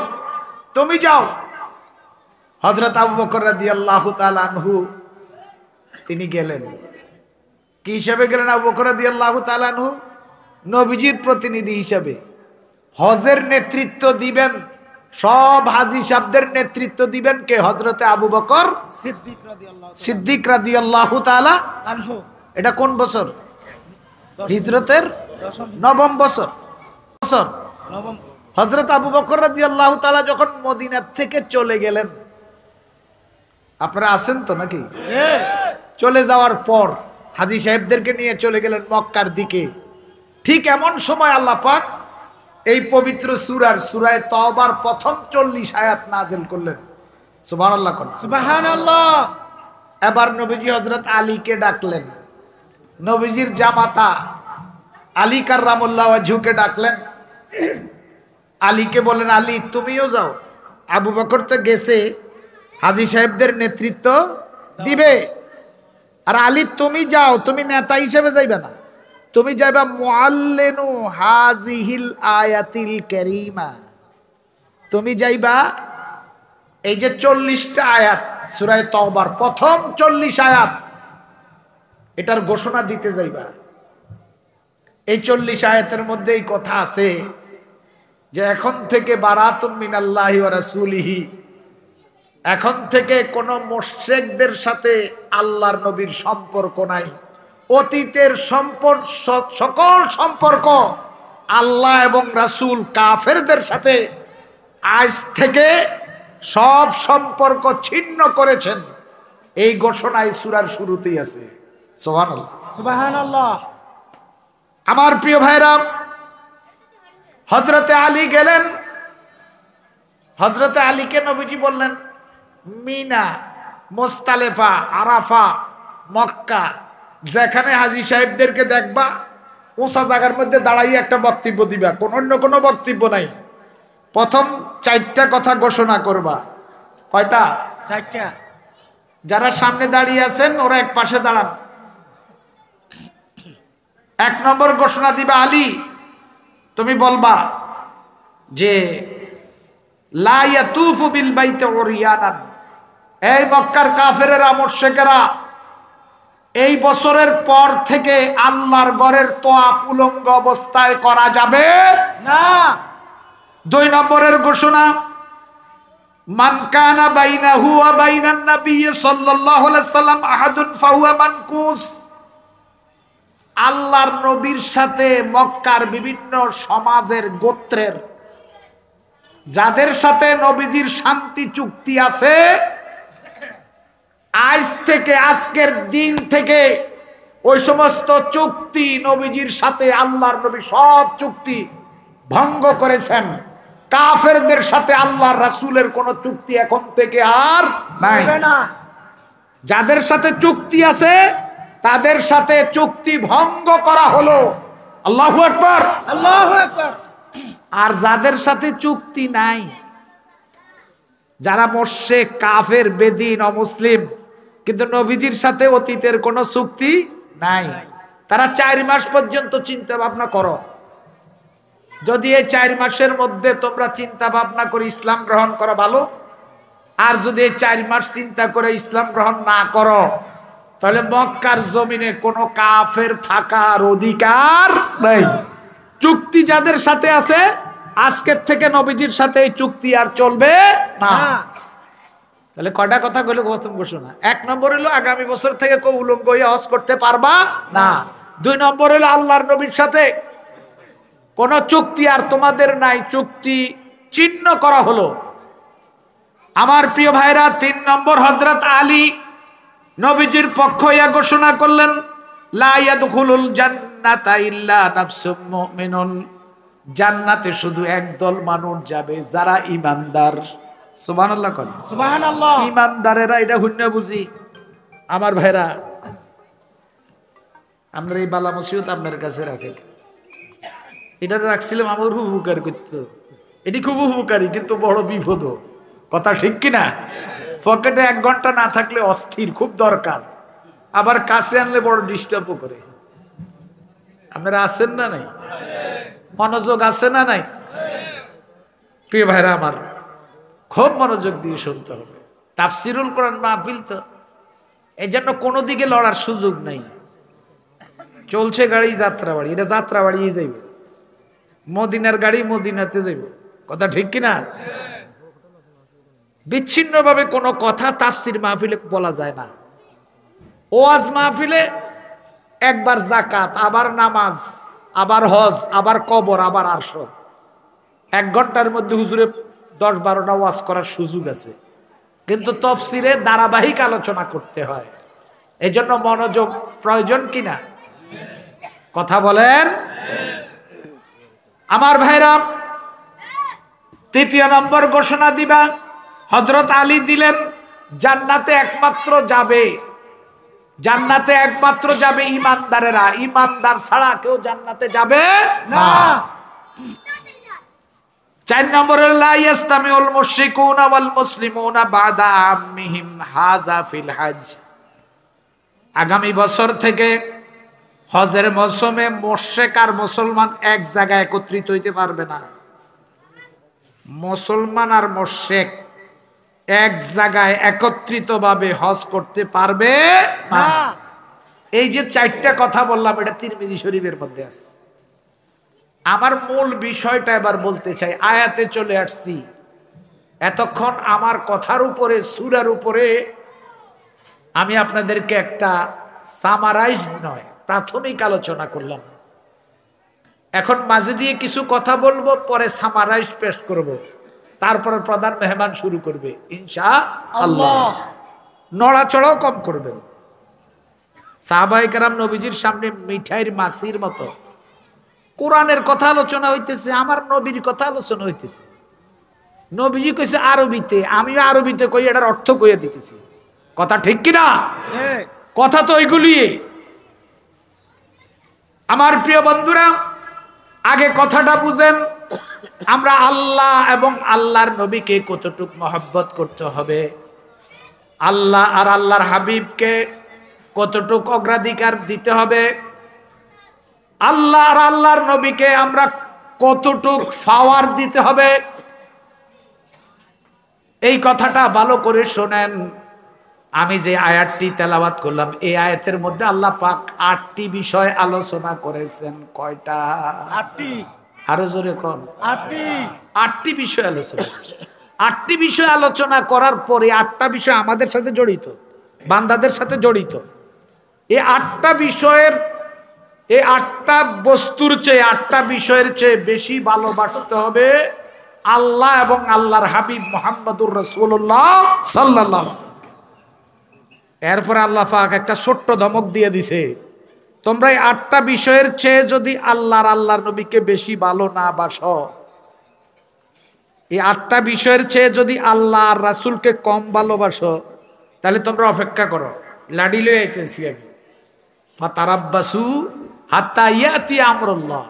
তুমি যাও হযরত আবু বকর রাদিয়াল্লাহু তাআলা আনহু তিনি গেলেন কি হিসাবে গেলেন আবু বকর রাদিয়াল্লাহু তাআলা আনহু নবীজির প্রতিনিধি হিসাবে হজের নেতৃত্ব দিবেন সব হাজী সাহেবদের নেতৃত্ব দিবেন কে হযরতে আবু বকর সিদ্দিক রাদিয়াল্লাহু তাআলা আনহু এটা কোন বছর হিজরতের নবম বছর নবম হযরত আবু বকর রাদিয়াল্লাহু তাআলা যখন মদিনা থেকে চলে গেলেন আপনারা আছেন তো নাকি চলে যাওয়ার পর হাজী সাহেবদেরকে নিয়ে চলে গেলেন মক্কার দিকে ঠিক এমন সময় আল্লাহ পাক এই পবিত্র সূরা তওবার প্রথম 40 আয়াত নাযিল করলেন সুবহানাল্লাহ সুবহানাল্লাহ এবার নবীজি হযরত আলীকে ডাকলেন নবীজির জামাতা আলী কাররামুল্লাহ ওয়াজহুকে ডাকলেন আলীকে বলেন আলী তুমিও যাও আবু বকর তো গেছে হাজী সাহেবদের নেতৃত্ব দিবে আর আলী তুমি যাও তুমি নেতা হিসেবে যাইবে না তুমি যাইবা মুআল্লিনু হাযিহিল আয়াতিল কারীমা তুমি যাইবা এই যে 40টা আয়াত সূরা তওবার প্রথম 40 আয়াত এটার ঘোষণা দিতে যাইবা। এই 40 আয়াতের মধ্যে এই কথা আছে যে এখন থেকে বারাতুম মিনাল্লাহি ওয়া রাসূলিহি, এখন থেকে কোন মুশরিকদের সাথে আল্লাহর নবীর সম্পর্ক নাই। অতীতের সম্পর্ক, সকল সম্পর্ক আল্লাহ এবং রাসূল কাফেরদের সাথে আজ থেকে সব সম্পর্ক ছিন্ন করেছেন। এই ঘোষণাই সূরার শুরুতেই আছে। সুবহানাল্লাহ, সুবহানাল্লাহ। আমার প্রিয় ভাইরা, হযরতে আলী গেলেন। হযরতে আলীকে নবীজি বললেন মিনা, মুজতালিফা, আরাফা, মক্কা, যেখানে হাজী সাহেবদেরকে দেখবা উঁচা জায়গার মধ্যে দাঁড়াইয়ে একটা বক্তব্য দিবা, অন্য কোনো বক্তব্য নাই। প্রথম 4টা কথা ঘোষণা করবা। কয়টা? 4টা। যারা সামনে দাঁড়িয়ে আছেন ওরা এক পাশে দাঁড়ান। 1 নম্বর ঘোষণা দিবা, আলী তুমি বলবা যে লা ইয়াতুফু বিল বাইতি উরিয়ানান, এই মক্কার কাফেরেরা, মুশরিকেরা এই বছরের পর থেকে আল্লাহর ঘরের তোয়াফ উলঙ্গ অবস্থায় করা যাবে না। 2 নম্বরের ঘোষণা, মান কানা বাইনাহু ওয়া বাইনান নবী সাল্লাল্লাহু আলাইহি সাল্লাম আহাদুন ফাহুয়া মানকুস, আল্লাহর নবীর সাথে মক্কার বিভিন্ন সমাজের গোত্রের যাদের সাথে নবীজির শান্তি চুক্তি আছে, আজ থেকে, আজকের দিন থেকে ওই সমস্ত চুক্তি নবীজির সাথে আল্লাহর নবী সব চুক্তি ভঙ্গ করেছেন। কাফেরদের সাথে আল্লাহর রাসূলের কোন চুক্তি এখন থেকে আর নাই। যাদের সাথে চুক্তি আছে তাদের সাথে চুক্তি ভঙ্গ করা হলো। আল্লাহু আকবার, আল্লাহু আকবার। আর যাদের সাথে চুক্তি নাই, যারা মুশরিক, কাফের, বেদিন, অমুসলিম, কিন্তু নবীজির সাথে অতীতের কোনো চুক্তি নাই, তারা 4 মাস পর্যন্ত চিন্তা ভাবনা করো। যদি এই 4 মাসের মধ্যে তোমরা চিন্তা ভাবনা করে ইসলাম গ্রহণ করো ভালো, আর যদি এই 4 মাস চিন্তা করে ইসলাম গ্রহণ না করো তাহলে মক্কার জমিনে কোনো কাফের থাকার অধিকার নাই। চুক্তি যাদের সাথে আছে আজকের থেকে নবীজির সাথে এই চুক্তি আর চলবে না। তাহলে কয়টা কথা বলে প্রথম ঘোষণা? 1 নম্বর হলো আগামী বছর থেকে কেউ উলঙ্গ হয়ে হজ করতে পারবা না। 2 নম্বর হলো আল্লাহর নবীর সাথে কোন চুক্তি আর তোমাদের নাই, চুক্তি চিহ্ন করা হলো। আমার প্রিয় ভাইরা, 3 নম্বর, হযরত আলী নবীজির পক্ষ হইয়া ঘোষণা করলেন লা ইয়াদখুলুল জান্নাতা ইল্লা নাফসুম মুমিনুন, জান্নাতে শুধু একদল মানুষ যাবে যারা ঈমানদার। সুবহানাল্লাহ করেন, সুবহানাল্লাহ। ঈমানদারেরা এটা হুন্য বুঝি। আমার ভাইরা, আমরা এই বালা মুসিবত আপনার কাছে রাখেন। এটা রাখছিলাম আমার উপকার করতো, এটি খুব উপকারী কিন্তু বড় বিপদ। কথা ঠিক কিনা? পকেটে 1 ঘন্টা না থাকলে অস্থির, খুব দরকার, আবার কাছে আনলে বড় ডিস্টার্বও করে। আপনারা আছেন না নাই? মনোযোগ আছে না নাই? প্রিয় ভাইরা আমার, খুব মনোযোগ দিয়ে শুনতে হবে। তাফসিরুল কোরআন মাহফিল তো, এই জন্য কোনো দিকে লড়ার সুযোগ নাই। চলছে গাড়ি যাত্রাবাড়ি, এটা যাত্রাবাড়ি যাইবে, মদিনার গাড়ি মদিনাতে যাইবে। কথা ঠিক কিনা? বিচ্ছিন্নভাবে কোনো কথা তাফসির মাহফিলে বলা যায় না। ওয়াজ মাহফিলে একবার যাকাত, আবার নামাজ, আবার হজ, আবার কবর, আবার আরশ। 1 ঘন্টার মধ্যে হুজুরে 10-12টা ওয়াজ করার সুযোগ আছে, কিন্তু তাফসিরে ধারাবাহিক আলোচনা করতে হয়। এই জন্য মনোযোগ প্রয়োজন কিনা? কথা বলেন আমার ভাইরা। 3 নম্বর ঘোষণা দিবা, হযরত আলী দিলেন জান্নাতে একমাত্র যাবে, জান্নাতে একমাত্র যাবে ঈমানদারেরা, ঈমানদার ছাড়া কেউ জান্নাতে যাবে না। 4 নম্বরে লা ইয়াস্তামিউল মুশরিকুনা ওয়াল মুসলিমুনা বাদা আম্মিহিম হাযা ফিল হজ, আগামী বছর থেকে হজের মৌসুমে মুশরিক আর মুসলমান এক জায়গায় একত্রিত হইতে পারবে না। মুসলমান আর মুশরিক এক জায়গায় একত্রিতভাবে হজ করতে পারবে না। এই যে 4টা কথা বললাম এটা তিরমিজি শরীফের মধ্যে আছে। আমার মূল বিষয়টা এবার বলতে চাই, আয়াতে চলে আসছি। এতক্ষণ আমার কথার উপরে, সূরার উপরে আমি আপনাদেরকে একটা সামারাইজ নয়, প্রাথমিক আলোচনা করলাম। এখন মাঝে দিয়ে কিছু কথা বলবো, পরে সামারাইজ পেশ করব, তারপরে প্রধান মেহমান শুরু করবে ইনশাআল্লাহ। নড়াচড়াও কম করবেন। সাহাবায়ে কেরাম নবীজির সামনে মিঠাইয়ের মাছির মতো। কোরআনের কথা আলোচনা হইতেছে, আমার নবীর কথা আলোচনা হইতেছে। নবীজি কইছে আরবিতে, আমিও আরবিতে কই, এটার অর্থ কইয়া দিতেছি। কথা ঠিক কিনা? কথা তো ওইগুলি। আমার প্রিয় বন্ধুরা, আগে কথাটা বুঝেন, আমরা আল্লাহ এবং আল্লাহর নবীকে কতটুকু মহব্বত করতে হবে, আল্লাহ আর আল্লাহর হাবিবকে কতটুকু অগ্রাধিকার দিতে হবে, আল্লাহ আর আল্লাহর নবীকে আমরা কতটুকু পাওয়ার দিতে হবে, এই কথাটা ভালো করে শোনেন। আমি যে আয়াতটি তেলাওয়াত করলাম, এই আয়াতের মধ্যে আল্লাহ পাক 8টি বিষয় আলোচনা করেছেন। কয়টা? 8টি। আরো জোরে কোন? 8টি। 8টি বিষয় আলোচনা করছে। 8টি বিষয় আলোচনা করার পরে 8টা বিষয় আমাদের সাথে জড়িত, বান্দাদের সাথে জড়িত। এই 8টা বিষয়ের, এই 8টা বস্তুর চেয়ে, 8টা বিষয়ের চেয়ে বেশি ভালোবাসতে হবে আল্লাহ এবং আল্লাহর হাবিব মুহাম্মদুর রাসূলুল্লাহ সাল্লাল্লাহু আলাইহি ওয়াসাল্লাম। এরপরে আল্লাহ পাক একটা ছোট্ট ধমক দিয়ে দিছে, তোমরা এই 8টা বিষয়ের চেয়ে যদি আল্লাহর নবীকে বেশি ভালো না বাসো, এই 8টা বিষয়ের চেয়ে যদি আল্লাহ আর রাসূলকে কম ভালোবাসো, তাহলে তোমরা অপেক্ষা করো। লাডি লয়ে আইতেছি আমি, ফাতারাব্বাসু হাত্তা ইয়াতি আমরুল্লাহ।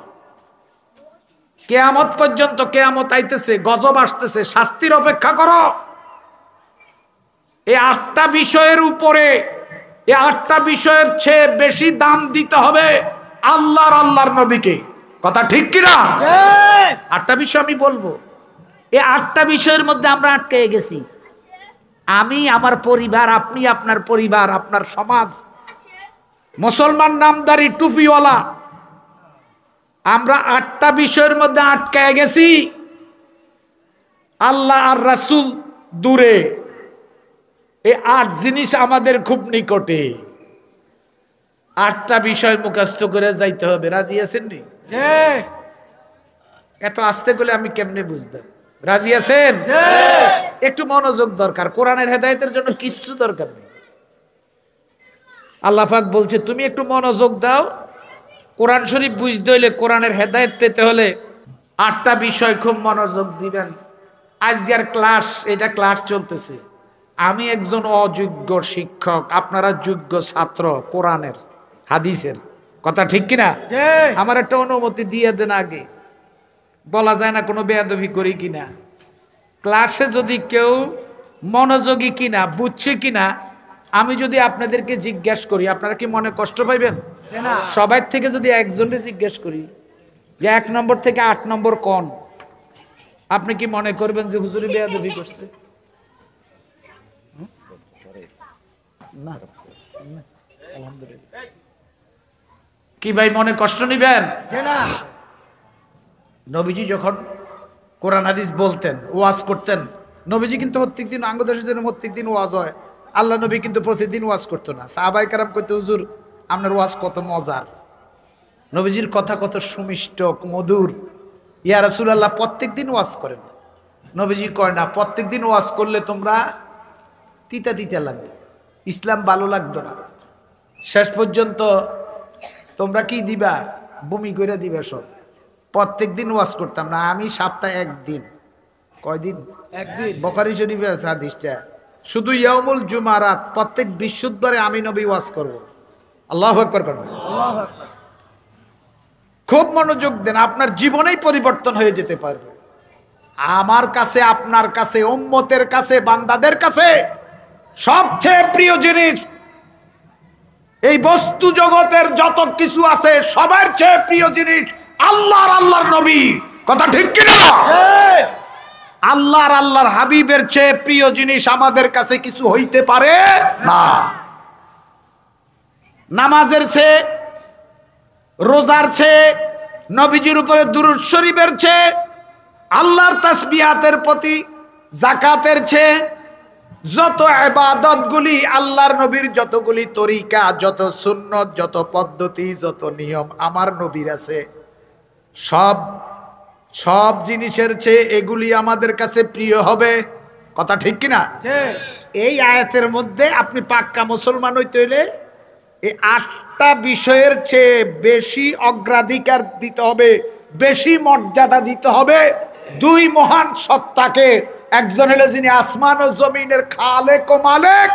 কিয়ামত পর্যন্ত, কিয়ামত আইতেছে, গজব আসতেছে, শাস্তির অপেক্ষা করো। এই 8টা বিষয়ের উপরে, এই 8টা বিষয়ের চেয়ে বেশি দাম দিতে হবে আল্লাহর নবীকে। কথা ঠিক কিনা? 8টা বিষয় আমি বলবো। এই 8টা বিষয়ের মধ্যে আমরা আটকে গেছি। আমি, আমার পরিবার, আপনি, আপনার পরিবার, আপনার সমাজ, মুসলমান নামদারি টুপিওয়ালা, আমরা 8টা বিষয়ের মধ্যে আটকে গেছি। আল্লাহ আর রাসূল দূরে, এই 8 জিনিস আমাদের খুব নিকটে। 8টা বিষয় মুখস্থ করে যাইতে হবে। রাজি আছেন নি? এত আস্তে করে আমি কেমনে বুঝতাম? রাজি আছেন? একটু মনোযোগ দরকার। কোরআনের হেদায়েতের জন্য কিচ্ছু দরকার নেই। আল্লাহ পাক বলছে তুমি একটু মনোযোগ দাও। কোরআন শরীফ বুঝতে হলে, কোরআনের হেদায়েত পেতে হলে 8টা বিষয় খুব মনোযোগ দিবেন। আজকের ক্লাস, এটা ক্লাস চলতেছে। আমি একজন অযোগ্য শিক্ষক, আপনারা যোগ্য ছাত্র কোরআনের হাদিসের। কথা ঠিক কিনা? আমার একটা অনুমতি দিয়ে দেন আগে। বলা যায় না কোনো বেয়াদবি করি কিনা। ক্লাসে যদি কেউ মনোযোগী কিনা, বুঝছে কিনা, আমি যদি আপনাদেরকে জিজ্ঞেস করি, আপনারা কি মনে কষ্ট পাইবেন? সবাই থেকে যদি একজনকে জিজ্ঞেস করি যে 1 নম্বর থেকে 8 নম্বর কোন, আপনি কি মনে করবেন যে হুজুরি বেয়াদবি করছে? না, আলহামদুলিল্লাহ। কি ভাই মনে কষ্ট নিবেন? নবীজি যখন কোরআন হাদিস বলতেন, ওয়াজ করতেন, নবীজি কিন্তু প্রত্যেকদিন, আঙ্গদেশের জন্য প্রত্যেকদিন ওয়াজ হয়। আল্লাহ নবী কিন্তু প্রতিদিন ওয়াজ করতো না। সাহাবায়ে কেরাম কইতে, হুজুর আপনার ওয়াজ কত মজার, নবীজির কথা কত সুমিষ্ট মধুর। ইয়া রাসূলুল্লাহ প্রত্যেকদিন ওয়াজ করেন? নবীজি কয় না, প্রত্যেকদিন ওয়াজ করলে তোমরা তিতা তিতা লাগবে, ইসলাম ভালো লাগতো না। শেষ পর্যন্ত তোমরা কি দিবা? বমি করে দিবে সব। প্রত্যেকদিন ওয়াজ করতাম না, আমি সপ্তাহে 1 দিন। কয়দিন? 1 দিন। বুখারী শরীফে আছে হাদিসটা। শুধু ইয়াউমুল জুমারাত, প্রত্যেক বৃহস্পতিবারে আমি নবী ওয়াজ করব। আল্লাহু আকবার করবেন। আল্লাহু আকবার। খুব মনোযোগ দেন, আপনার জীবনেই পরিবর্তন হয়ে যেতে পারবে। আমার কাছে, আপনার কাছে, উম্মতের কাছে, বান্দাদের কাছে সবচেয়ে প্রিয় জিনিস, এই বস্তু জগতের যত কিছু আছে সবার চেয়ে প্রিয় জিনিস আল্লাহর নবী। কথা ঠিক কিনা? আল্লাহর হাবিবের চেয়ে প্রিয় জিনিস আমাদের কাছে কিছু হইতে পারে না। নামাজের চেয়ে, রোজার চেয়ে, নবীজির উপরে দুরূদ শরীফের চেয়ে, আল্লাহর তাসবিহাতের প্রতি যাকাতের চেয়ে, যত ইবাদতগুলি আল্লাহর নবীর যতগুলি তরিকা, যত সুন্নত, যত পদ্ধতি, যত নিয়ম আমার নবীর আছে, সব সব জিনিসের চেয়ে এগুলি আমাদের কাছে প্রিয় হবে। কথা ঠিক কিনা? এই আয়াতের মধ্যে আপনি পাক্কা মুসলমান হইতে হইলে এই 8টা বিষয়ের চেয়ে বেশি অগ্রাধিকার দিতে হবে, বেশি মর্যাদা দিতে হবে দুই মহান সত্তাকে। একজন হলো যিনি আসমান ও জমিনের খালেক ও মালিক,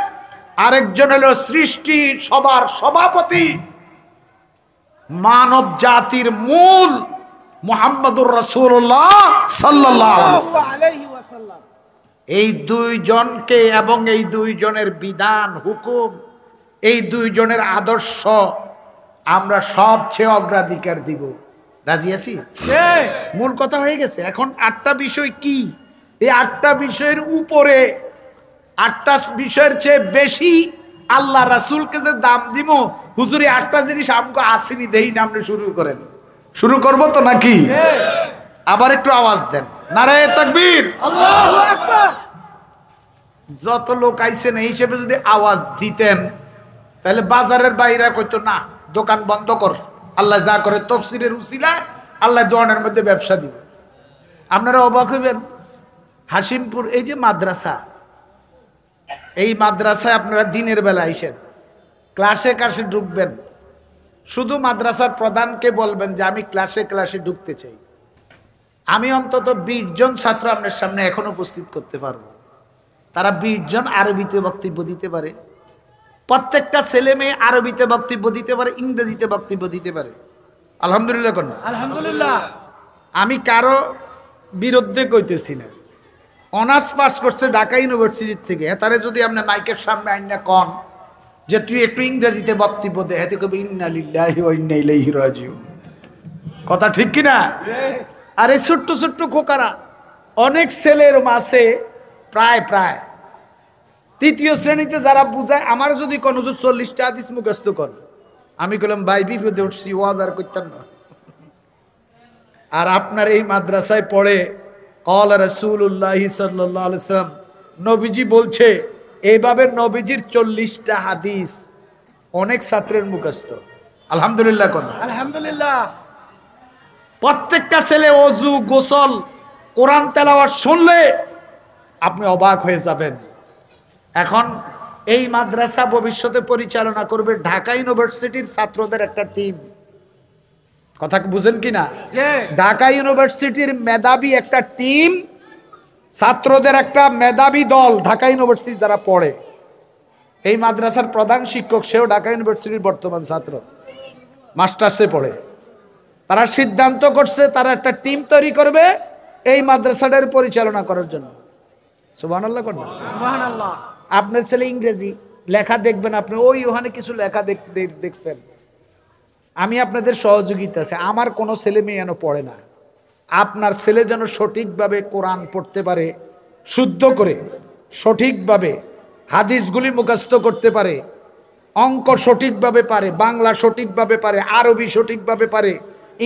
আরেকজন হলো সৃষ্টি সবার সভাপতি, মানব জাতির মূল মুহাম্মদুর রাসূলুল্লাহ সাল্লাল্লাহু আলাইহি ওয়াসাল্লাম। এই দুইজনকে এবং এই দুইজনের বিধান হুকুম, এই দুইজনের আদর্শ আমরা সবচেয়ে অগ্রাধিকার দিব। রাজি আছি? মূল কথা হয়ে গেছে। এখন 8টা বিষয় কি? এই 8টা বিষয়ের উপরে, 8টা বিষয়ের চেয়ে বেশি আল্লাহ রাসূলকে যে দাম দিব, হুজুরি 8টা জিনিস আমাকে আসেনি দেই না, আমরা শুরু করেন। শুরু করব তো নাকি? আবার একটু আওয়াজ দেন, নারায়ে তাকবীর, আল্লাহু আকবার। যত লোক আইছেন এই হিসেবে যদি আওয়াজ দিতেন তাহলে বাজারের বাইরে কইতো না দোকান বন্ধ কর, আল্লাহ যা করে তাফসীরের উসিলায় আল্লাহ দোয়ানের মধ্যে ব্যবসা দিব। আপনারা অবাক হইবেন, হাসিমপুর এই যে মাদ্রাসা, এই মাদ্রাসায় আপনারা দিনের বেলা আইসেন, ক্লাসে ক্লাসে ঢুকবেন, শুধু মাদ্রাসার প্রধানকে বলবেন যে আমি ক্লাসে ক্লাসে ঢুকতে চাই, আমি অন্তত 20 জন ছাত্র আপনার সামনে এখন উপস্থিত করতে পারবো। তারা 20 জন আরবিতে বক্তব্য দিতে পারে, প্রত্যেকটা ছেলে মেয়ে আরবিতে বক্তব্য দিতে পারে, ইংরেজিতে বক্তব্য দিতে পারে। আলহামদুলিল্লাহ কোন আলহামদুলিল্লাহ। আমি কারো বিরুদ্ধে কইতেছি না। অনার্স পাস করছে ঢাকা ইউনিভার্সিটি থেকে, তারে যদি আপনি মাইকের সামনে আইনা কন যে তুই একটু ইংরেজিতে বক্তব্য দে, এতে কবি ইন্না লিল্লাহি ওয়া ইন্না ইলাইহি রাজিউন। কথা ঠিক কিনা? আর এই ছোট্ট ছোট্ট খোকারা, অনেক ছেলের মাসে প্রায় 3য় শ্রেণীতে যারা বুঝায়, আমার যদি কোন 40টা হাদিস মুখস্থ কর, আমি কইলাম ভাই বিপদে উঠছি, ওয়াজ আর করতাম না। আর আপনার এই মাদ্রাসায় পড়ে ক্বালা রাসূলুল্লাহ সাল্লাল্লাহু আলাইহি ওয়াসাল্লাম, নবীজি বলছে, এইভাবে নবীজির 40টা হাদিস অনেক ছাত্রের মুখস্থ। আলহামদুলিল্লাহ কোন আলহামদুলিল্লাহ। প্রত্যেকটা ছেলে ওযু, গোসল, কোরআন তেলাওয়াত শুনলে আপনি অবাক হয়ে যাবেন। এখন এই মাদ্রাসা ভবিষ্যতে পরিচালনা করবে ঢাকা ইউনিভার্সিটির ছাত্রদের একটা টিম। কথা বুঝেন কিনা? ঢাকা ইউনিভার্সিটির মেধাবী একটা টিম, ছাত্রদের একটা মেধাবী দল, ঢাকা ইউনিভার্সিটি যারা পড়ে। এই মাদ্রাসার প্রধান শিক্ষক সেও ঢাকা ইউনিভার্সিটির বর্তমান ছাত্র, মাস্টার্সে পড়ে। তারা সিদ্ধান্ত করছে তারা একটা টিম তৈরি করবে এই মাদ্রাসাটার পরিচালনা করার জন্য। সুবহানাল্লাহ কোন সুবহানাল্লাহ। আপনার ছেলে ইংরেজি লেখা দেখবেন, আপনি ওই ওখানে কিছু লেখা দেখছেন, আমি আপনাদের সহযোগিতা আছে। আমার কোনো ছেলে মেয়ে যেন পড়ে না, আপনার ছেলে যেন সঠিকভাবে কোরআন পড়তে পারে, শুদ্ধ করে সঠিকভাবে হাদিসগুলি মুখস্থ করতে পারে, অঙ্ক সঠিকভাবে পারে, বাংলা সঠিকভাবে পারে, আরবি সঠিকভাবে পারে,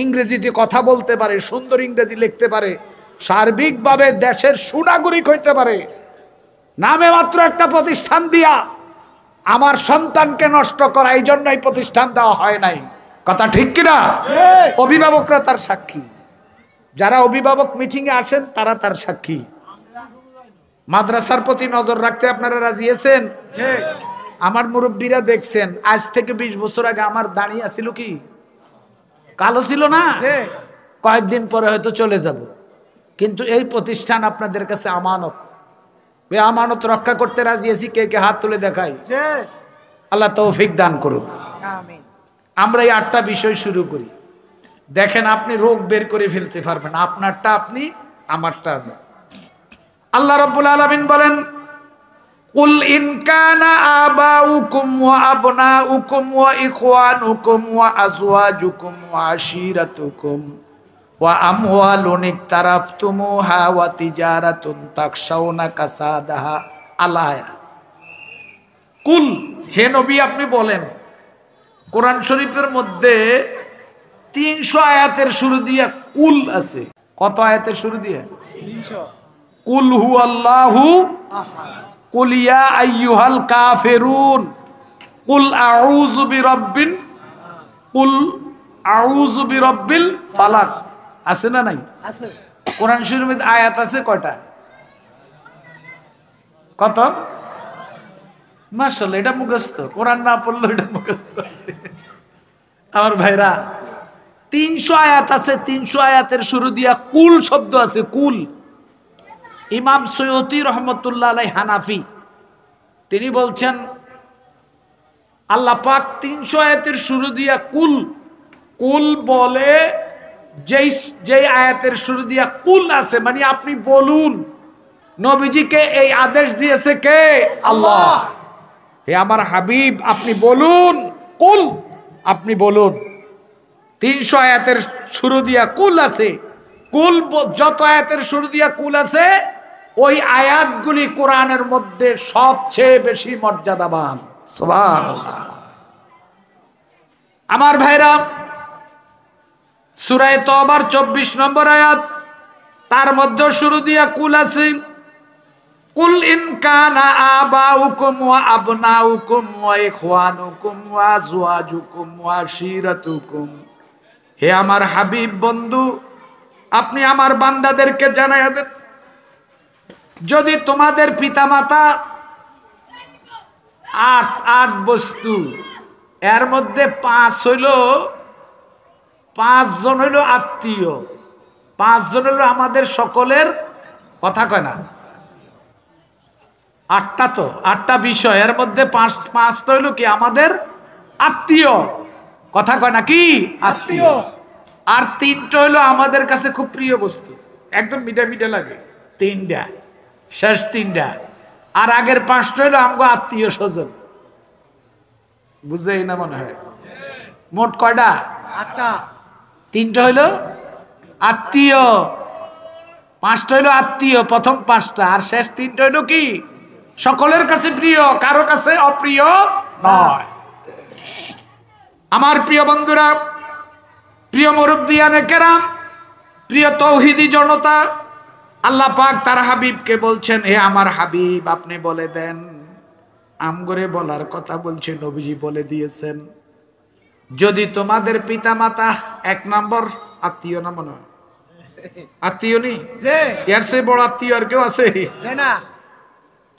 ইংরেজিতে কথা বলতে পারে, সুন্দর ইংরেজি লিখতে পারে, সার্বিকভাবে দেশের সুনাগরিক হইতে পারে। নামে মাত্র একটা প্রতিষ্ঠান দিয়া আমার সন্তানকে নষ্ট করা, এই জন্য এই প্রতিষ্ঠান দেওয়া হয় নাই। কথা ঠিক কিনা? অভিভাবকরা তার সাক্ষী, যারা অভিভাবক মিটিংয়ে আসেন তারা তার সাক্ষী। মাদ্রাসার প্রতি নজর রাখতে আপনারা রাজি আছেন? আমার মুরব্বীরা দেখছেন, আজ থেকে 20 বছর আগে আমার দাঁড়িয়ে আছিল কি কালো ছিল না, কয়েকদিন পরে হয়তো চলে যাব, কিন্তু এই প্রতিষ্ঠান আপনাদের কাছে আমানত। এই আমানত রক্ষা করতে রাজি আছি। কে কে হাত তুলে দেখাই? আল্লাহ তৌফিক দান করুক। আমিন। আমরা এই 8টা বিষয় শুরু করি। দেখেন আপনি রোগ বের করে ফেলতে পারবেন, আপনারটা আপনি, আমারটা আমি। আল্লাহ রাব্বুল আলামিন বলেন, কুল ইন কানা আবাউকুম ওয়া আবনাউকুম ওয়া ইখওয়ানুকুম ওয়া আজওয়াজুকুম ওয়া আশিরাতুকুম ওয়া আমওয়ালুন ইকতারাফতুমুহা ওয়া তিজারাতুন তাকশাউনা কাসাদাহা আলায়া। কুল, হে নবী আপনি বলেন, কোরআন শরীফের মধ্যে 300 আয়াতের শুরু দিয়ে কুল আছে। কত আয়াতের শুরু দিয়ে? 300। কুল হু আল্লাহু কুল ইয়া আইয়ুহাল কাফিরুন কুল আউযু বিরাব্বিন কুল আউযু বিরাব্বিল ফালাক। আছে না নাই? আছে। কোরআন শরীফের আয়াত আছে কয়টা? কত? মাশাআল্লাহ, এটা মুখস্থ। কোরআন না পড়লে এটা মুখস্থ আছে। আমার ভাইরা, 300 আয়াত আছে। 300 আয়াতের শুরু দিয়া কুল শব্দ আছে। কুল। ইমাম সৈয়দী রহমতুল্লাহ আলাইহি হানাফি, তিনি বলছেন আল্লাহ পাক 300 আয়াতের শুরু দিয়া কুল কুল বলে যেই আয়াতের শুরু দিয়া কুল আছে, মানে আপনি বলুন। নবীজিকে এই আদেশ দিয়েছে কে? আল্লাহ। হে আমার হাবিব, আপনি বলুন। কুল, আপনি বলুন। 300 আয়াতের শুরু দিয়া কুল আছে। কুল, যত আয়াতের শুরু দিয়া কুল আছে, ওই আয়াতগুলি কোরআনের মধ্যে সবচেয়ে বেশি মর্যাদাবান। সুবহানাল্লাহ। আমার ভাইরা, সূরা তওবার 24 নম্বর আয়াত, তার মধ্যে শুরু দিয়া কুল আছে। কুল ইন কানা আবাউকুম ওয়া আবনাউকুম ওয়া ইখওয়ানুকুম ওয়া আজওয়াজুকুম ওয়া আশিরাতুকুম। হে আমার হাবিব বন্ধু, আপনি আমার বান্দাদেরকে জানাইয়া দেন, যদি তোমাদের পিতামাতা 8 বস্তু, এর মধ্যে 5 হইল, 5 জন হইল আত্মীয়, 5 জন হইল আমাদের সকলের, কথা কয় না, 8টা তো 8টা বিষয়, এর মধ্যে 5টা হইল কি আমাদের আত্মীয়, কথা কয় না, কি আত্মীয়। আর 3টা হইল আমাদের কাছে খুব প্রিয় বস্তু, একদম মিঠা মিঠা লাগে, 3টা, শেষ 3টা। আর আগের 5টা হইল আমগো আত্মীয় স্বজন। বুঝেই না মনে হয়? মোট কয়টা? 8টা। 3টা হইল আত্মীয়, 5টা হইল আত্মীয়, প্রথম 5টা, আর শেষ 3টা হইল কি সকলের কাছে প্রিয়, কারো কাছে অপ্রিয় নয়। আমার প্রিয় বন্ধুরা, প্রিয় মুরব্বিয়ানে কেরাম, প্রিয় তৌহিদি জনতা, আল্লাহ পাক তার হাবিবকে বলছেন, হে আমার হাবিব, আপনি বলে দেন। আমগরে বলার কথা বলছে, নবীজি বলে দিয়েছেন, যদি তোমাদের পিতামাতা 1 নম্বর আত্মীয়, না মনে হয় আত্মীয় নেই, যে এর চেয়ে বড় আত্মীয় আর কেউ আছে? যে না।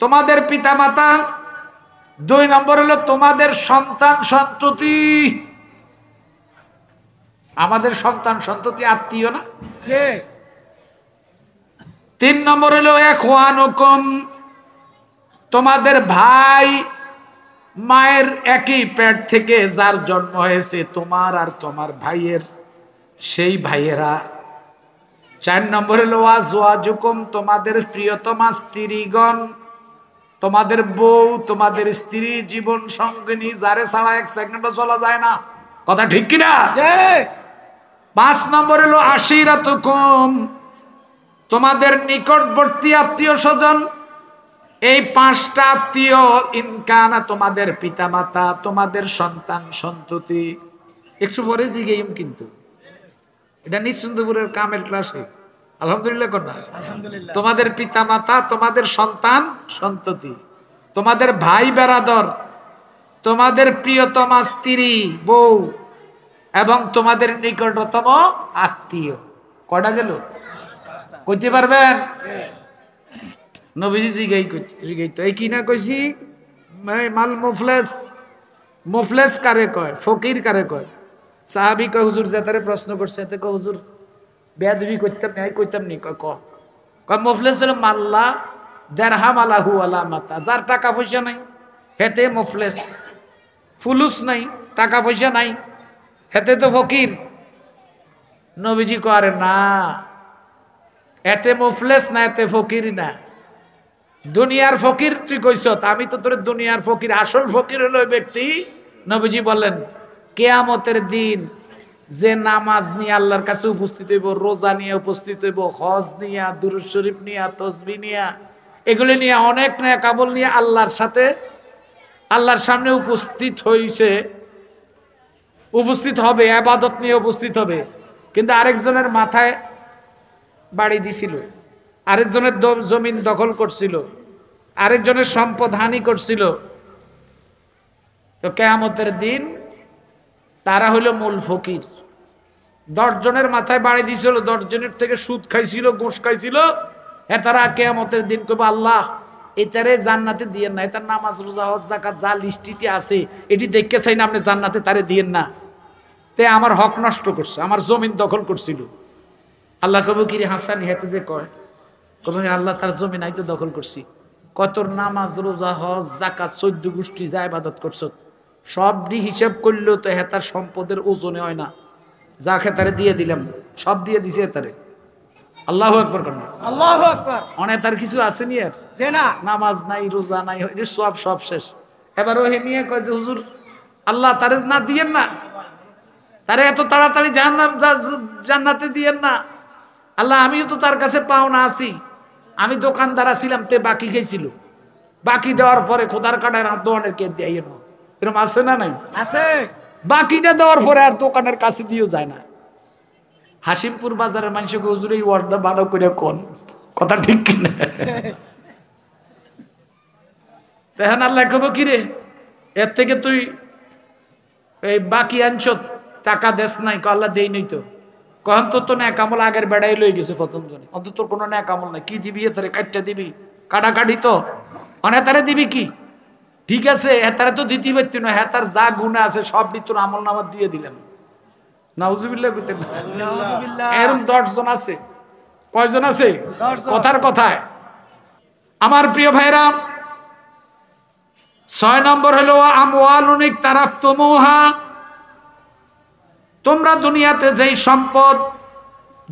তোমাদের পিতামাতা। 2 নম্বর হলো তোমাদের সন্তান সন্ততি। আমাদের সন্তান সন্ততি আত্মীয় না? যে 3 নম্বর হলো ইখওয়ানুকুম, তোমাদের ভাই, মায়ের একই পেট থেকে যার জন্ম হয়েছে, তোমার আর তোমার ভাইয়ের, সেই ভাইয়েরা। 4 নম্বর হলো আজওয়াজুকুম, তোমাদের প্রিয়তমা স্ত্রীগণ, তোমাদের বউ, তোমাদের স্ত্রী, জীবন সঙ্গিনী, যারে ছাড়া 1 সেকেন্ডও চলা যায় না, কথা ঠিক কিনা? যে 5 নম্বর হলো আশিরাতুকুম, তোমাদের নিকটবর্তী আত্মীয় স্বজন। এই 5টা আত্মীয়, ইনকানা তোমাদের পিতামাতা, তোমাদের সন্তান সন্ততি। একটু পরে জিগেইম, কিন্তু এটা নিশ্চিন্তপুরের কামের ক্লাসে, আলহামদুলিল্লাহ কন্যা, আলহামদুলিল্লাহ। তোমাদের পিতামাতা, তোমাদের সন্তান সন্ততি, তোমাদের ভাই বেরাদর, তোমাদের প্রিয়তমা স্ত্রী, বউ, এবং তোমাদের নিকটতম আত্মীয়। কটা গেল? কইতে পারবেন? নবীজি জিগাইতো, এই কি না কইছি, মাল মুফলেস। মুফলেস কারে কয়? ফকির কারে কয়? সাহাবী কয়, হুজুর যাতারে প্রশ্ন করছে, এতে কয়, হুজুর বেয়াদবি করতাম না, কইতাম নি। কয় মুফলেস হলো মাল্লা দেরহাম আলাহু আলা মাতা, যার টাকা পয়সা নাই হেতে মুফলেস। ফুলুস নাই, টাকা পয়সা নাই, হেতে তো ফকির। নবীজি কয়, আরে না, এতে মুফলেস না, এতে ফকির না। দুনিয়ার ফকির তুই কইছ, আমি তো তোর দুনিয়ার ফকির। আসল ফকির হলো ওই ব্যক্তি, নবীজি বলেন, কিয়ামতের দিন যে নামাজ নিয়ে আল্লাহর কাছে উপস্থিত হইব, রোজা নিয়ে উপস্থিত হইব, হজ নিয়া, দুরূদ শরীফ নিয়া, তসবিহ নিয়া, এগুলি নিয়ে, অনেক নেক আমল নিয়ে আল্লাহর সাথে, আল্লাহর সামনে উপস্থিত হইছে, উপস্থিত হবে, ইবাদত নিয়ে উপস্থিত হবে, কিন্তু আরেকজনের মাথায় বাড়ি দিছিল, আরেকজনের জমিন দখল করছিল, আরেকজনের সম্পদ হানি করছিল। তো কিয়ামতের দিন তারা হইল মূল ফকির। 10 জনের মাথায় বাড়ি দিছিল, 10 জনের থেকে সুদ খাইছিল, ঘুষ খাইছিল। তারা কিয়ামতের দিন কবে, আল্লাহ এটারে জান্নাতে দিয়েন না, এটার নামাজ রোজা হজ যাকাত যা লিস্টিতে আছে এটি দেখতে চাই না, আপনি জান্নাতে তারে দিয়েন না। তে আমার হক নষ্ট করছে, আমার জমিন দখল করছিল। আল্লাহ কবে কি রে হাসান, হেতে যে কয় কবে আল্লাহ তার জমিন আইতে দখল করছি, কত নামাজ রোজা হজ যাকাত 14 গোষ্ঠী যা ইবাদত করছ সবটি হিসাব করলেও তো হেতার সম্পদের ওজনে হয় না। যা খেতারে দিয়ে দিলাম, সব দিয়ে দিছে হেতারে। আল্লাহু আকবার করেন, আল্লাহু আকবার। অনেক তার কিছু আসেনি আর, যে না নামাজ নাই রোজা নাই, সব শেষ। এবার ও হেমিয়ে কয় যে হুজুর আল্লাহ তারে না দিয়েন না, তারে এত তাড়াতাড়ি জান্নাতে দিয়েন না আল্লাহ, আমিও তো তার কাছে পাওনা আছি, আমি দোকানদার আছিলাম, তে বাকি খেয়েছিল, বাকি দেওয়ার পরে খোদার কাটায় আর দোকানের কে দিয়ে না, এরকম আছে না নাই? আছে। বাকিটা দেওয়ার পরে আর দোকানের কাছে দিয়েও যায় না। হাসিমপুর বাজারের মানুষকে হুজুর এই ওয়ার্ডটা ভালো করে কোন কথা ঠিক কিনা? দেখেন আল্লাহ কব কিরে, এর থেকে তুই এই বাকি আনছ, টাকা দেশ নাই, আল্লাহ দেই নাই তো। কখন তোর তো ন্যাক আমল আগের বেড়াই লই গেছে প্রথম জনে, অন্তত তোর কোনো ন্যাক আমল নাই, কি দিবি এতারে? কাটটা দিবি, কাটাকাটি তো অনেতারে দিবি কি? ঠিক আছে এতারে তো দিতে পারতি না, হেতার যা গুণা আছে সব তোর আমল নামার দিয়ে দিলাম। নাউজুবিল্লাহ কইতেন না, নাউজুবিল্লাহ। এরকম 10 জন আছে। কয়জন আছে? 10 জন। কথার কথায় আমার প্রিয় ভাইরা, 6 নম্বর হলো আমওয়ালুন ইকতারাফতুমুহা, তোমরা দুনিয়াতে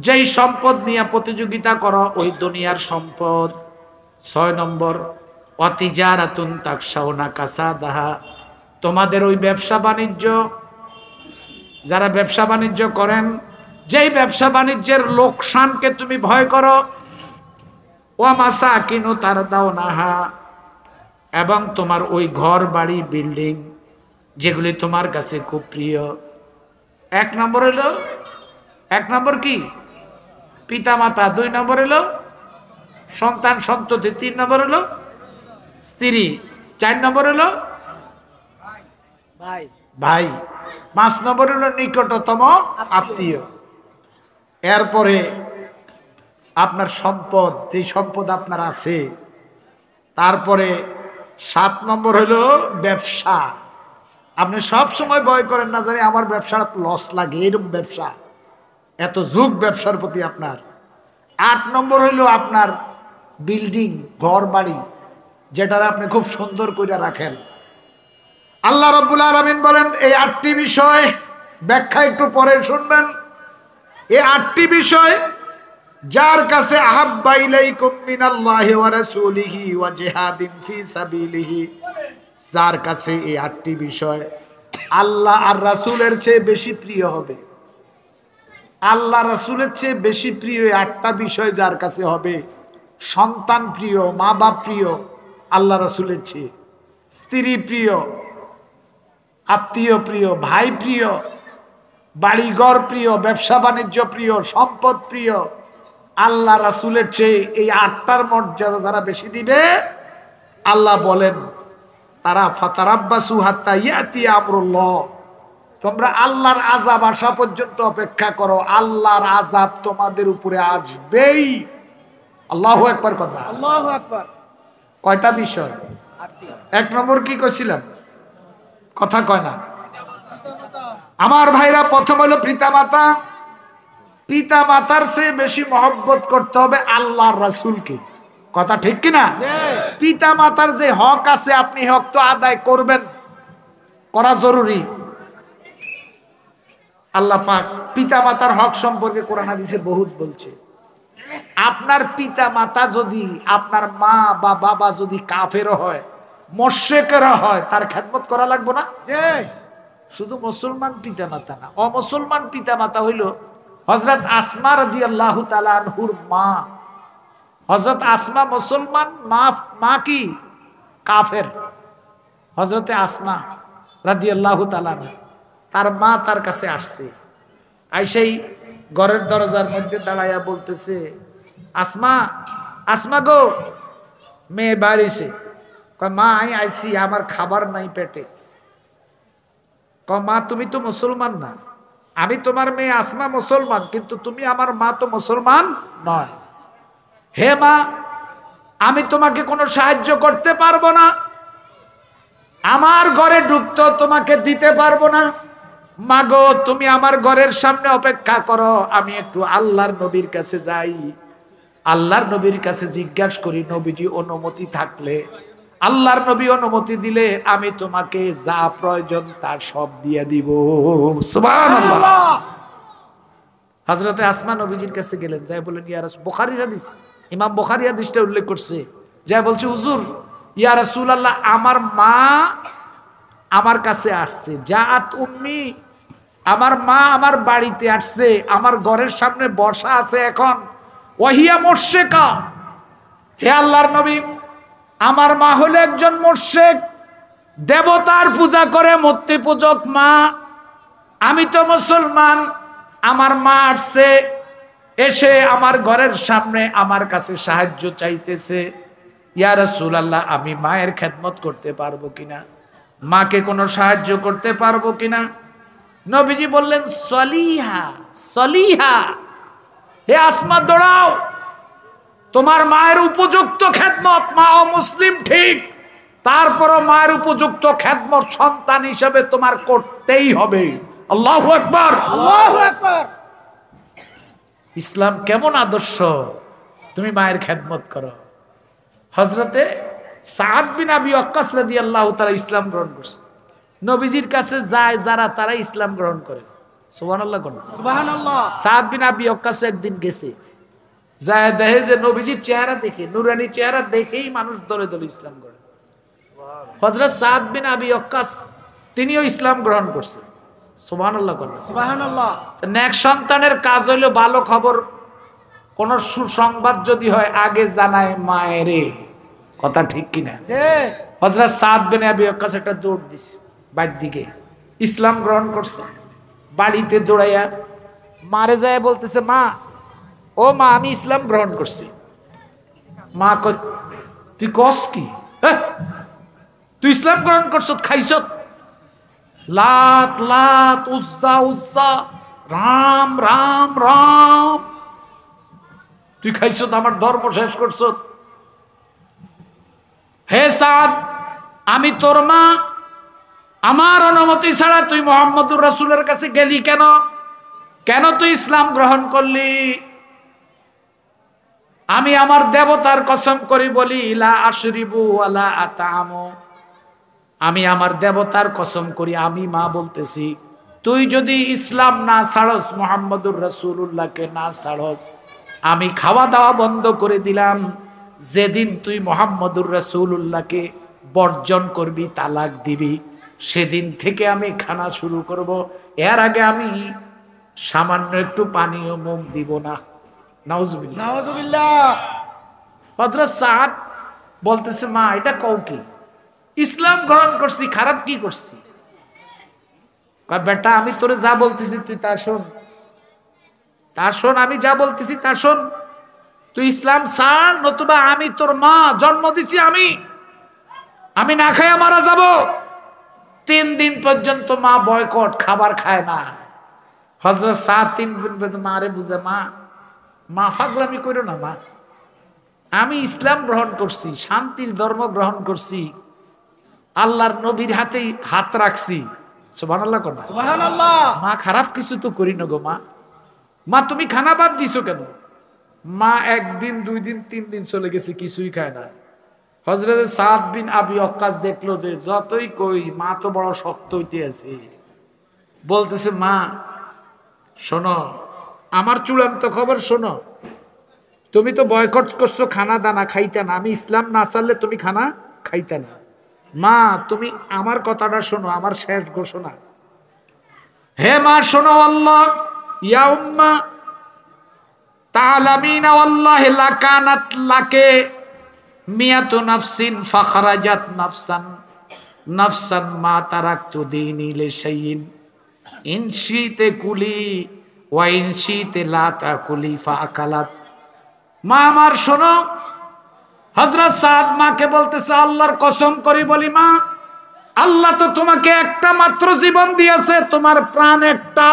যেই সম্পদ নিয়ে প্রতিযোগিতা করো ওই দুনিয়ার সম্পদ। 6 নম্বর ওয়াতিজারাতুন তাকশাউনা কাসাদাহা, তোমাদের ওই ব্যবসা বাণিজ্য, যারা ব্যবসা বাণিজ্য করেন, যেই ব্যবসা বাণিজ্যের লোকসানকে তুমি ভয় করো, ওয়া মাসাকিনু তারদাউনাহা, এবং তোমার ওই ঘর বাড়ি বিল্ডিং যেগুলি তোমার কাছে খুব প্রিয়। 1 নম্বর হলো, 1 নম্বর কি? পিতা মাতা। 2 নম্বর হলো সন্তান সন্ততি। 3 নম্বর হলো স্ত্রী। 4 নম্বর হলো ভাই ভাই। 5 নম্বর হলো নিকটতম আত্মীয়। এরপরে আপনার সম্পদ, যে সম্পদ আপনার আছে। তারপরে 7 নম্বর হলো ব্যবসা। আপনি সব সময় ভয় করেন না জানি আমার ব্যবসাটা লস লাগে, এরকম ব্যবসা, এত ঝুঁক ব্যবসার প্রতি আপনার। 8 নম্বর হইলো আপনার বিল্ডিং, ঘর বাড়ি, যেটার আপনি খুব সুন্দর করে রাখেন। আল্লাহ রাব্বুল আলামিন বলেন এই 8টি বিষয় ব্যাখ্যা একটু পরে শুনবেন। এই 8টি বিষয় যার কাছে আহাব্বা ইলাইকুম মিনাল্লাহি ওয়া রাসূলিহি ওয়া জিহাদিন ফি সাবিলিহি, যার কাছে এই 8টি বিষয় আল্লাহ আর রাসূলের চেয়ে বেশি প্রিয় হবে, আল্লাহ রাসূলের চেয়ে বেশি প্রিয় এই 8টা বিষয় যার কাছে হবে, সন্তান প্রিয়, মা বাপ প্রিয় আল্লাহ রাসূলের চেয়ে, স্ত্রী প্রিয়, আত্মীয় প্রিয়, ভাই প্রিয়, বাড়িঘর প্রিয়, ব্যবসা বাণিজ্য প্রিয়, সম্পদ প্রিয়, আল্লাহ রাসূলের চেয়ে এই 8টার মর্যাদা যারা বেশি দিবে, আল্লাহ বলেন তারা ফাতারাব্বাসু হাত্তা ইয়াতি আমরুল্লাহ, তোমরা আল্লাহর আযাব আসা পর্যন্ত অপেক্ষা করো, আল্লাহর আযাব তোমাদের উপরে আসবেই। আল্লাহু আকবার করবা। আল্লাহু আকবার। কয়টা বিষয়? 8টি। 1 নম্বর কি কইছিলাম? কথা কয় না আমার ভাইরা। প্রথম হলো পিতামাতা। পিতামাতার চেয়ে বেশি মহব্বত করতে হবে আল্লাহর রাসূলকে। কথা ঠিক কিনা? পিতামাতার যে হক আছে আপনি হক তো আদায় করবেন, করা জরুরি। আল্লাহ পাক পিতামাতার হক সম্পর্কে কোরআন হাদিসে বহুত বলছে। আপনার পিতামাতা যদি, আপনার মা বা বাবা যদি কাফের হয়, মুশরিকের হয়, তার খেদমত করা লাগবে না? শুধু মুসলমান পিতামাতা না, অমুসলমান পিতামাতা হইল হযরত আসমা রাদিয়াল্লাহু তাআলা আনহুর মা। হযরত আসমা মুসলমান, মা কি কাফের। হযরতে আসমা রাদিয়াল্লাহু তাআলা আনহা তার মা তার কাছে আসছে, আইসেই ঘরের দরজার মধ্যে দাঁড়াইয়া বলতেছে, আসমা, আসমা গো। মেয়ে বাড়িছে, কয় মা আমি আইছি, আমার খাবার নাই পেটে। কয় মা তুমি তো মুসলমান না। আমি তোমার মেয়ে আসমা মুসলমান, কিন্তু তুমি আমার মা তো মুসলমান নয়। হে মা, আমি তোমাকে কোনো সাহায্য করতে পারবো না, আমার ঘরে ঢুকতে তোমাকে দিতে পারবো না। মাগো তুমি আমার ঘরের সামনে অপেক্ষা করো, আমি একটু আল্লাহর নবীর কাছে যাই, আল্লাহর নবীর কাছে জিজ্ঞাসা করি, নবীজি অনুমতি থাকলে, আল্লাহর নবী অনুমতি দিলে আমি তোমাকে যা প্রয়োজন তার সব দিয়ে দিব। সুবহানাল্লাহ। হযরতে আসমা নবীজির কাছে গেলেন, যাই বলেন ইয়া রাসূল, বুখারীর হাদিস, ইমাম বুখারী হাদিসটা উল্লেখ করছে, যাই বলছে হুজুর ইয়া রাসূলুল্লাহ, আমার মা আমার কাছে আসছে, জাআত উম্মি, আমার মা আমার বাড়িতে আসছে, আমার ঘরের সামনে বসা আছে এখন, ওয়াহিয়া মুশরিকা। হে আল্লাহর নবী, আমার মা হলো একজন মুশরিক, দেবতার পূজা করে, মূর্তি পূজক মা। আমি তো মুসলমান, আমার মা আসছে, এসে আমার ঘরের সামনে আমার কাছে সাহায্য চাইতেছে। ইয়া রাসূলুল্লাহ, আমি মায়ের খেদমত করতে পারবো কিনা, মাকে কোনো সাহায্য করতে পারবো কিনা? নবীজি বললেন সলিহা, সলিহা, হে আসমা দৌড়াও, তোমার মায়ের উপযুক্ত খেদমত, মা অমুসলিম ঠিক, তারপরও মায়ের উপযুক্ত খেদমত সন্তান হিসেবে তোমার করতেই হবে। আল্লাহু আকবার, আল্লাহু আকবার। ইসলাম কেমন আদর্শ, তুমি মায়ের খেদমত করো। হযরতে সাদ বিন আবি ওয়াক্কাস রাদিয়াল্লাহু তাআলা ইসলাম গ্রহণ করছে। নবীজির কাছে যায় যারা, তারা ইসলাম গ্রহণ করে। সুবহানাল্লাহ। সুবহানাল্লাহ। সাদ বিন আবি ওয়াক্কাস একদিন গেছে, যায় দেখে যে নবীজির চেহারা দেখে, নুরানি চেহারা দেখেই মানুষ দলে দলে ইসলাম গ্রহণ করে। হযরত সাদ বিন আবি ওয়াক্কাস তিনিও ইসলাম গ্রহণ করছেন। সুবহানাল্লাহ। সুবহানাল্লাহ। নেক সন্তানের কাজ হইল ভালো খবর, কোন সুসংবাদ যদি হয় আগে জানায় মায়েরে, কথা ঠিক কিনা? জি। হযরত সাদ বিন আবি ওয়াক্কাস একটা দৌড় দিছে বাইর দিকে, ইসলাম গ্রহণ করছে। বাড়িতে দৌড়াইয়া মারে যায় বলতেছে, মা, ও মা, আমি ইসলাম গ্রহণ করছি। মা কই, তুই কস কি? তুই ইসলাম গ্রহণ করছ, খাইছ লাত লাত, উজ্জা উজ্জা, রাম রাম রাম, তুই খাইছ, আমার ধর্ম শেষ করছ। হে সাদ, আমি তোর মা, আমার অনুমতি ছাড়া তুই মুহাম্মদুর রাসূলের কাছে গেলি কেন? কেন তুই ইসলাম গ্রহণ করলি? আমি আমার দেবতার কসম করি বলি, লা আশরিবু ওয়ালা আতামু, আমি আমার দেবতার কসম করি, আমি মা বলতেছি, তুই যদি ইসলাম না ছাড়স, মুহাম্মদুর রাসূলুল্লাহকে না ছাড়স, আমি খাওয়া দাওয়া বন্ধ করে দিলাম। যেদিন তুই মুহাম্মদুর রাসূলুল্লাহকে বর্জন করবি, তালাক দিবি, সেদিন থেকে আমি খানা শুরু করব। এর আগে আমি সামান্য একটু পানিও মুখ দিব না। নাউজুবিল্লাহ, নাউজুবিল্লাহ। হযরত সাদ বলতেছে, মা এটা কও কি? ইসলাম গ্রহণ করছি, খারাপ কি করছি? কয়, বেটা আমি তোরে যা বলতেছি তুই তা শোন, তা শোন, আমি যা বলতেছি তা শোন। তুই ইসলাম ছাড়, নতুবা আমি তোর মা, জন্ম দিছি আমি না খাইয়া মারা যাব। 3 দিন পর্যন্ত মা বয়কট, খাবার খায় না। হযরত সাদ 3 দিন পর্যন্ত মারে বুঝে, মা ফাগলামি করো না মা, আমি ইসলাম গ্রহণ করছি, শান্তির ধর্ম গ্রহণ করছি, আল্লাহর নবীর হাতেই হাত রাখছি। সুবহানাল্লাহ। সুবহানাল্লাহ। মা খারাপ কিছু তো করি না গো মা, মা তুমি খানা বাদ দিছো কেন? মা 1 দিন 2 দিন 3 দিন চলে গেছে, কিছুই খায় না। হযরত সাদ বিন আবি ওয়াক্কাস দেখলো যে যতই কই মা তো বড় শক্ত হইতে আছে, বলতেছে, মা শোনো, আমার চূড়ান্ত খবর শোনো, তুমি তো বয়কট করছো, খানা দানা খাইতে না, আমি ইসলাম না ছাড়লে তুমি খানা খাইতে না। মা তুমি আমার কথাটা শোনো, আমার শেষ ঘোষণা। হে মা শোনো, আল্লাহ ইয়া উম্মা তাআলামিনা ওয়াল্লাহি লাকানাত লাকে মিয়াতু নাফসিন ফাখরাজাত নাফসান নাফসান মা তারাকতু দীনি লিশাইইন ইনশিতে কুলি ওয়া ইনশিতে লা তাকুলি ফাআকালাত। মা আমার শোনো, হযরত সাদ মাকে বলতেছে আল্লাহর কসম করি বলি মা, আল্লাহ তো তোমাকে একটা মাত্র জীবন দিয়েছে, তোমার প্রাণ একটা,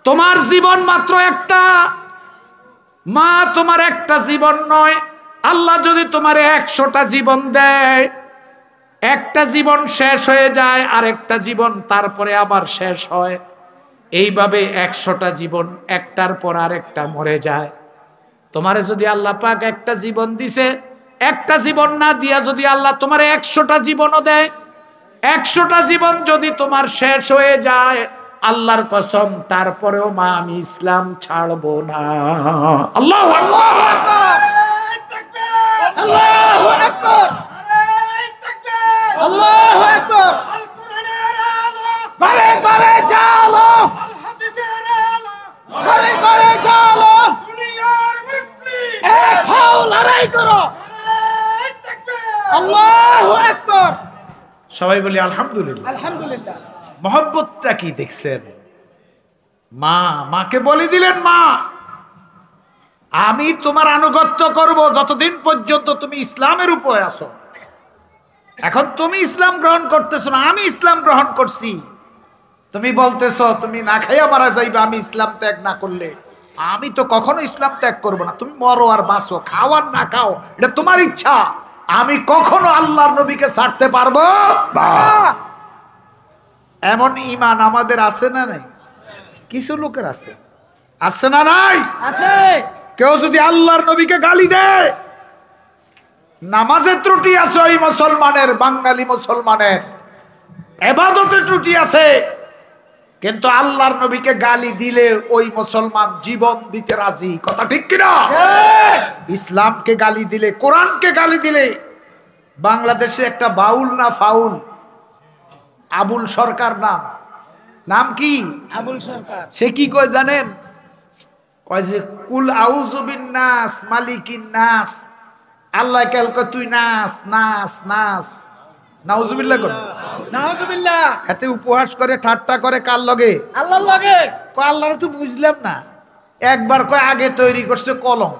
তোমার জীবন মাত্র একটা। মা তোমার একটা জীবন নয়, আল্লাহ যদি তোমার 100টা জীবন দেয়, একটা জীবন শেষ হয়ে যায় আরেকটা জীবন তারপরে আবার শেষ হয়, এইভাবে 100টা জীবন একটার পর আরেকটা মরে যায়। তোমারে যদি আল্লাহ পাক একটা জীবন দিছে, একটা জীবন না দিয়া যদি আল্লাহ তোমার 100টা জীবনও দেয়, 100টা জীবন যদি তোমার শেষ হয়ে যায়, আল্লাহর কসম তারপরেও মা আমি ইসলাম ছাড়বো না। আল্লাহু আকবার, আল্লাহু আকবার, আল্লাহু আকবার। ঘরে ঘরে জালো, ঘরে ঘরে জালো, এক হও লড়াই করো। আল্লাহু আকবার। সবাই বলি আলহামদুলিল্লাহ। আলহামদুলিল্লাহ। মহব্বতটা কি দেখছেন? মা মাকে বলে দিলেন মা আমি তোমার আনুগত্য করব যতদিন পর্যন্ত তুমি ইসলামের উপরে আসো। এখন তুমি ইসলাম গ্রহণ করতেছো না, আমি ইসলাম গ্রহণ করছি। তুমি বলতেছো তুমি না খাইয়া মারা যাইবে আমি ইসলাম ত্যাগ না করলে, আমি তো কখনো ইসলাম ত্যাগ করব না। তুমি মরো আর বাঁচো, খাও আর না খাও, এটা তোমার ইচ্ছা। আমি কখনো আল্লাহর নবীকে ছাড়তে পারবো না। এমন ঈমান আমাদের আছে না নাই? কিছু লোকের আছে, আছে না নাই? আছে। কেউ যদি আল্লাহর নবীকে গালি দেয়, নামাজে ত্রুটি আছে ওই মুসলমানের, বাঙালি মুসলমানের, ইবাদতে ত্রুটি আছে, কিন্তু আল্লাহর নবীকে গালি দিলে ওই মুসলমান জীবন দিতে রাজি। কথা ঠিক কিনা? ইসলামকে গালি দিলে, কোরআনকে গালি দিলে। বাংলাদেশে একটা বাউল না ফাউল, আবুল সরকার নাম, নাম কি? আবুল সরকার। সে কি কয় জানেন? কয় যে কুল আউযু বিন নাস মালিকিন নাস। আল্লাহ কাল কয় তুই নাস নাস নাস, নাউজুবিল্লাহ কর, নাউজুবিল্লাহ। এতে উপহাস করে, ঠাট্টা করে, কার লগে? আল্লাহর লগে। কয় আল্লাহরে তো বুঝলাম না। একবার কয় আগে তৈরি করছে কলম,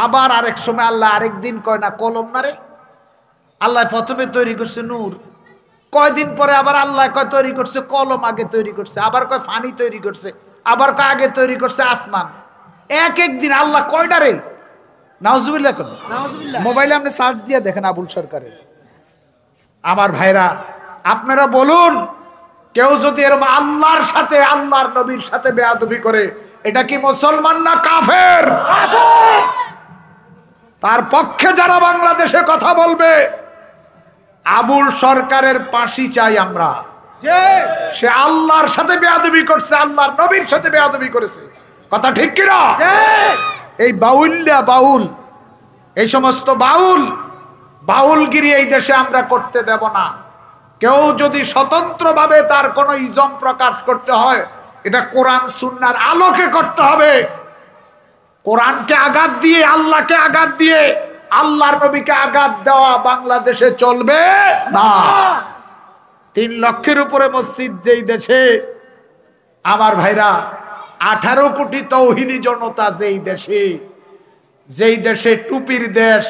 আবার আরেক সময় আল্লাহ আরেকদিন কয় না কলম না রে, আল্লাহ প্রথমে তৈরি করছে নূর, কয়দিন পরে আবার আল্লাহ কয় তৈরি করছে কলম, আগে তৈরি করছে, আবার কয় ফানি তৈরি করছে, আবার কয় আগে তৈরি করছে আসমান। এক এক দিন আল্লাহ কয়টা রে? নাউজুবিল্লাহ কর। নাউজুবিল্লাহ। মোবাইলে আপনি সার্চ দিয়ে দেখেন আবুল সরকারের। আমার ভাইরা আপনারা বলুন, কেউ যদি এরকম আল্লাহর সাথে আল্লাহর নবীর সাথে বেয়াদবি করে, এটা কি মুসলমান না কাফের? তার পক্ষে যারা বাংলাদেশে কথা বলবে, আবুল সরকারের ফাঁসি চাই আমরা। সে আল্লাহর সাথে বেয়াদবি করছে, আল্লাহর নবীর সাথে বেয়াদবি করেছে। কথা ঠিক কিনা? এই বাউল্লা বাউল, এই সমস্ত বাউল, বাউলগিরি এই দেশে আমরা করতে দেব না। কেউ যদি স্বতন্ত্রভাবে তার কোনো ইজম প্রকাশ করতে হয়, এটা কোরআন সুন্নাহর আলোকে করতে হবে। কোরআনকে আঘাত দিয়ে, আল্লাহকে আঘাত দিয়ে, আল্লাহর নবীকে আঘাত দেওয়া বাংলাদেশে চলবে না। 3 লক্ষের উপরে মসজিদ যেই দেশে, আমার ভাইরা 18 কোটি তৌহিদি জনতা যেই দেশে, যেই দেশে টুপির দেশ,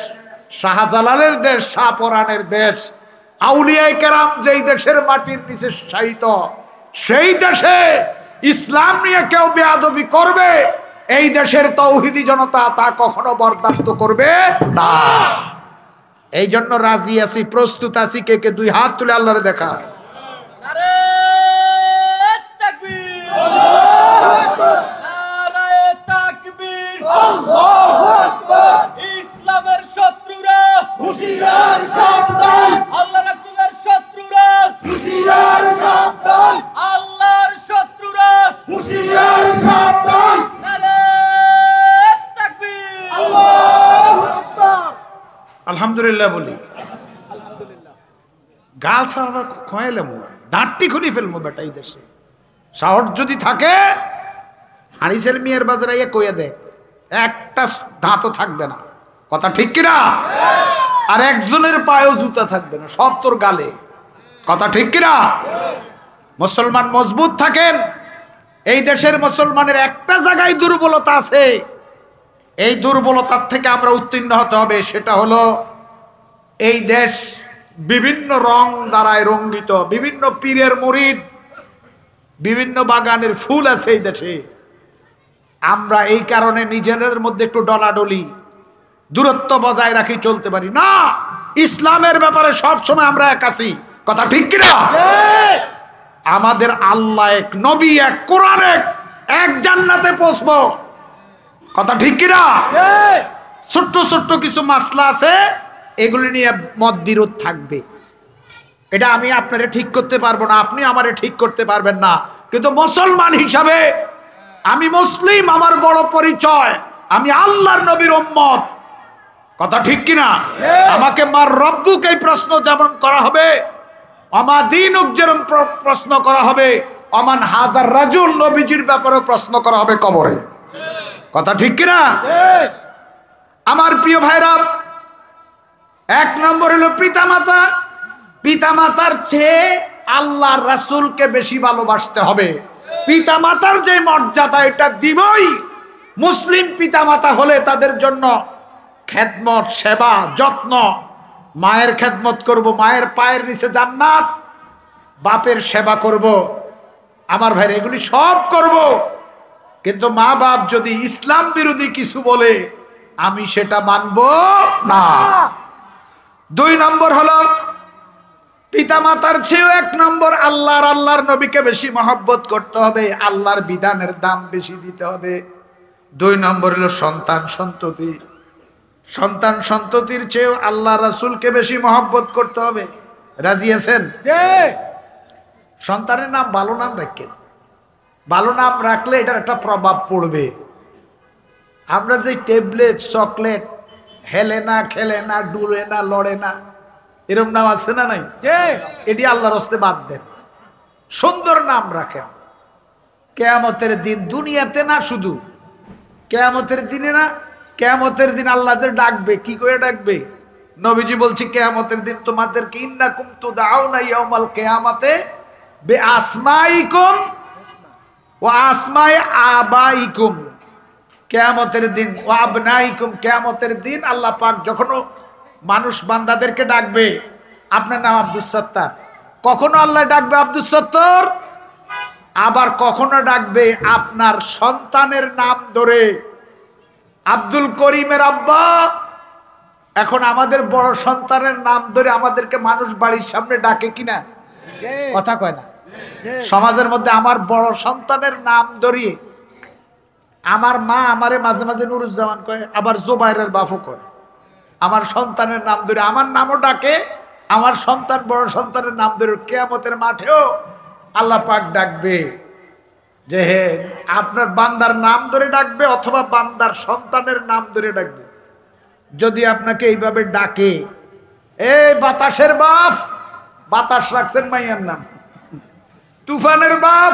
শাহজালালের দেশ, শাহপরানের দেশ, আউলিয়ায়ে কেরাম যেই দেশের মাটির নিচে শায়িত, সেই দেশে ইসলাম নিয়ে কেউ বেয়াদবি করবে, এই দেশের তৌহিদি জনতা তা কখনো বরদাস্ত করবে না। এই জন্য রাজি আছি, প্রস্তুত আছি। কে কে 2 হাত তুলে আল্লাহরে দেখা। নারে তাকবীর, আল্লাহু আকবার, নারে তাকবীর, আল্লাহু আকবার। ইসলামের শত্রুরা হুঁশিয়ার সাবধান, আল্লাহর রাসূলের শত্রুরা হুঁশিয়ার সাবধান, আল্লাহর শত্রুরা হুঁশিয়ার সাবধান। নারে তাকবীর, আল্লাহু আকবার। আলহামদুলিল্লাহ বলি। গাল ছাড়া খোয়াইলাম, দাঁতটি খুলি ফেলবো বেটা। এই দেশে সাহস যদি থাকে, হানিসের মিয়ার বাজারে কইয়া দেখ, একটা দাঁতও থাকবে না। কথা ঠিক কিনা? আর একজনের পায়েও জুতা থাকবে না, সব তোর গালে। কথা ঠিক কিনা? মুসলমান মজবুত থাকেন। এই দেশের মুসলমানের একটা জায়গায় দুর্বলতা আছে, এই দুর্বলতার থেকে আমরা উত্তীর্ণ হতে হবে। সেটা হলো এই দেশ বিভিন্ন রং দ্বারায় রঙ্গিত, বিভিন্ন পীরের মুরিদ, বিভিন্ন বাগানের ফুল আছে এই দেশে। আমরা এই কারণে নিজেদের মধ্যে একটু ডলাডলি, দূরত্ব বজায় রাখি, চলতে পারি না। ইসলামের ব্যাপারে সবসময় আমরা এক আছি, কথা ঠিক কিনা? আমাদের আল্লাহ এক, নবী এক, কোরআন এক, এক জান্নাতে পৌঁছবো, কথা ঠিক কিনা? ছোট্ট ছোট্ট কিছু মাসলা আছে, এগুলি নিয়ে মত বিরোধ থাকবে। এটা আমি আপনারে ঠিক করতে পারবো না, আপনি আমারে ঠিক করতে পারবেন না, কিন্তু মুসলমান হিসাবে আমি মুসলিম, আমার বড় পরিচয়, আমি আল্লাহর নবীর উম্মত, কথা ঠিক কিনা? আমাকে মার রব্বুক এই প্রশ্ন যেমন করা হবে, আমাদিনুক যেরকম প্রশ্ন করা হবে, আমান হাজার রাজুল নবীজির ব্যাপারে প্রশ্ন করা হবে কবরে, কথা ঠিক কিনা? আমার প্রিয় ভাইরা, এক নম্বর হলো পিতামাতা। পিতামাতার চেয়ে আল্লাহর রাসূলকে বেশি ভালোবাসতে হবে। পিতামাতার যে মর্যাদা এটা দিবই। মুসলিম পিতামাতা হলে তাদের জন্য খেদমত, সেবা, যত্ন, মায়ের খেদমত করব, মায়ের পায়ের নিচে জান্নাত, বাপের সেবা করব, আমার ভাইরা এগুলি সব করব। কিন্তু মা বাপ যদি ইসলাম বিরোধী কিছু বলে আমি সেটা মানব না। দুই নম্বর হলো পিতামাতার চেয়েও এক নম্বর আল্লাহর নবীকে বেশি মহব্বত করতে হবে, আল্লাহর বিধানের দাম বেশি দিতে হবে। দুই নম্বর হলো সন্তান সন্ততি। সন্তান সন্ততির চেয়েও আল্লাহ রাসূলকে বেশি মহব্বত করতে হবে। রাজি আছেন? সন্তানের নাম ভালো নাম রাখেন, ভালো নাম রাখলে এটার একটা প্রভাব পড়বে। আমরা যে ট্যাবলেট, চকলেট, হেলে না, খেলে না, ডুলে না, লড়ে না, এরকম নাম আছে না নাই? এটি আল্লাহর হস্তে বাদ দেন, সুন্দর নাম রাখেন। কিয়ামতের দিন, দুনিয়াতে না, শুধু কিয়ামতের দিনে না, কিয়ামতের দিন আল্লাহ যে ডাকবে, কি করে ডাকবে? নবীজি বলছে কিয়ামতের দিন তোমাদেরকে ইন্নাকুম তুদাউনা ইয়াউমাল কিয়ামাতে বিআসমাইকুম ওয়া আসমাই আবাইকুম। কিয়ামতের দিন ওয়া আবনাইকুম, কিয়ামতের দিন আল্লাহ পাক যখন মানুষ বান্দাদেরকে ডাকবে, আপনার নাম আব্দুস সত্তার, কখনো আল্লাহ ডাকবে আব্দুস সত্তার, আবার কখনো ডাকবে আপনার সন্তানের নাম ধরে, আব্দুল করিমের আব্বা। এখন আমাদের বড় সন্তানের নাম ধরে আমাদেরকে মানুষ বাড়ির সামনে ডাকে কিনা? কথা কয় না। সমাজের মধ্যে আমার বড় সন্তানের নাম ধরিয়ে আমার মা আমারে মাঝে মাঝে নুরুজ্জামান কয়, আবার জোবাইরের বাপও কয়। আমার সন্তানের নাম ধরে আমার নামও ডাকে, আমার সন্তান বড় সন্তানের নাম ধরে কিয়ামতের মাঠেও আল্লাহ পাক ডাকবে যে হে, আপনার বান্দার নাম ধরে ডাকবে অথবা বান্দার সন্তানের নাম ধরে ডাকবে। যদি আপনাকে এইভাবে ডাকে, এই বাতাসের বাপ, বাতাস রাখছেন মাইয়ার নাম, তুফানের বাপ,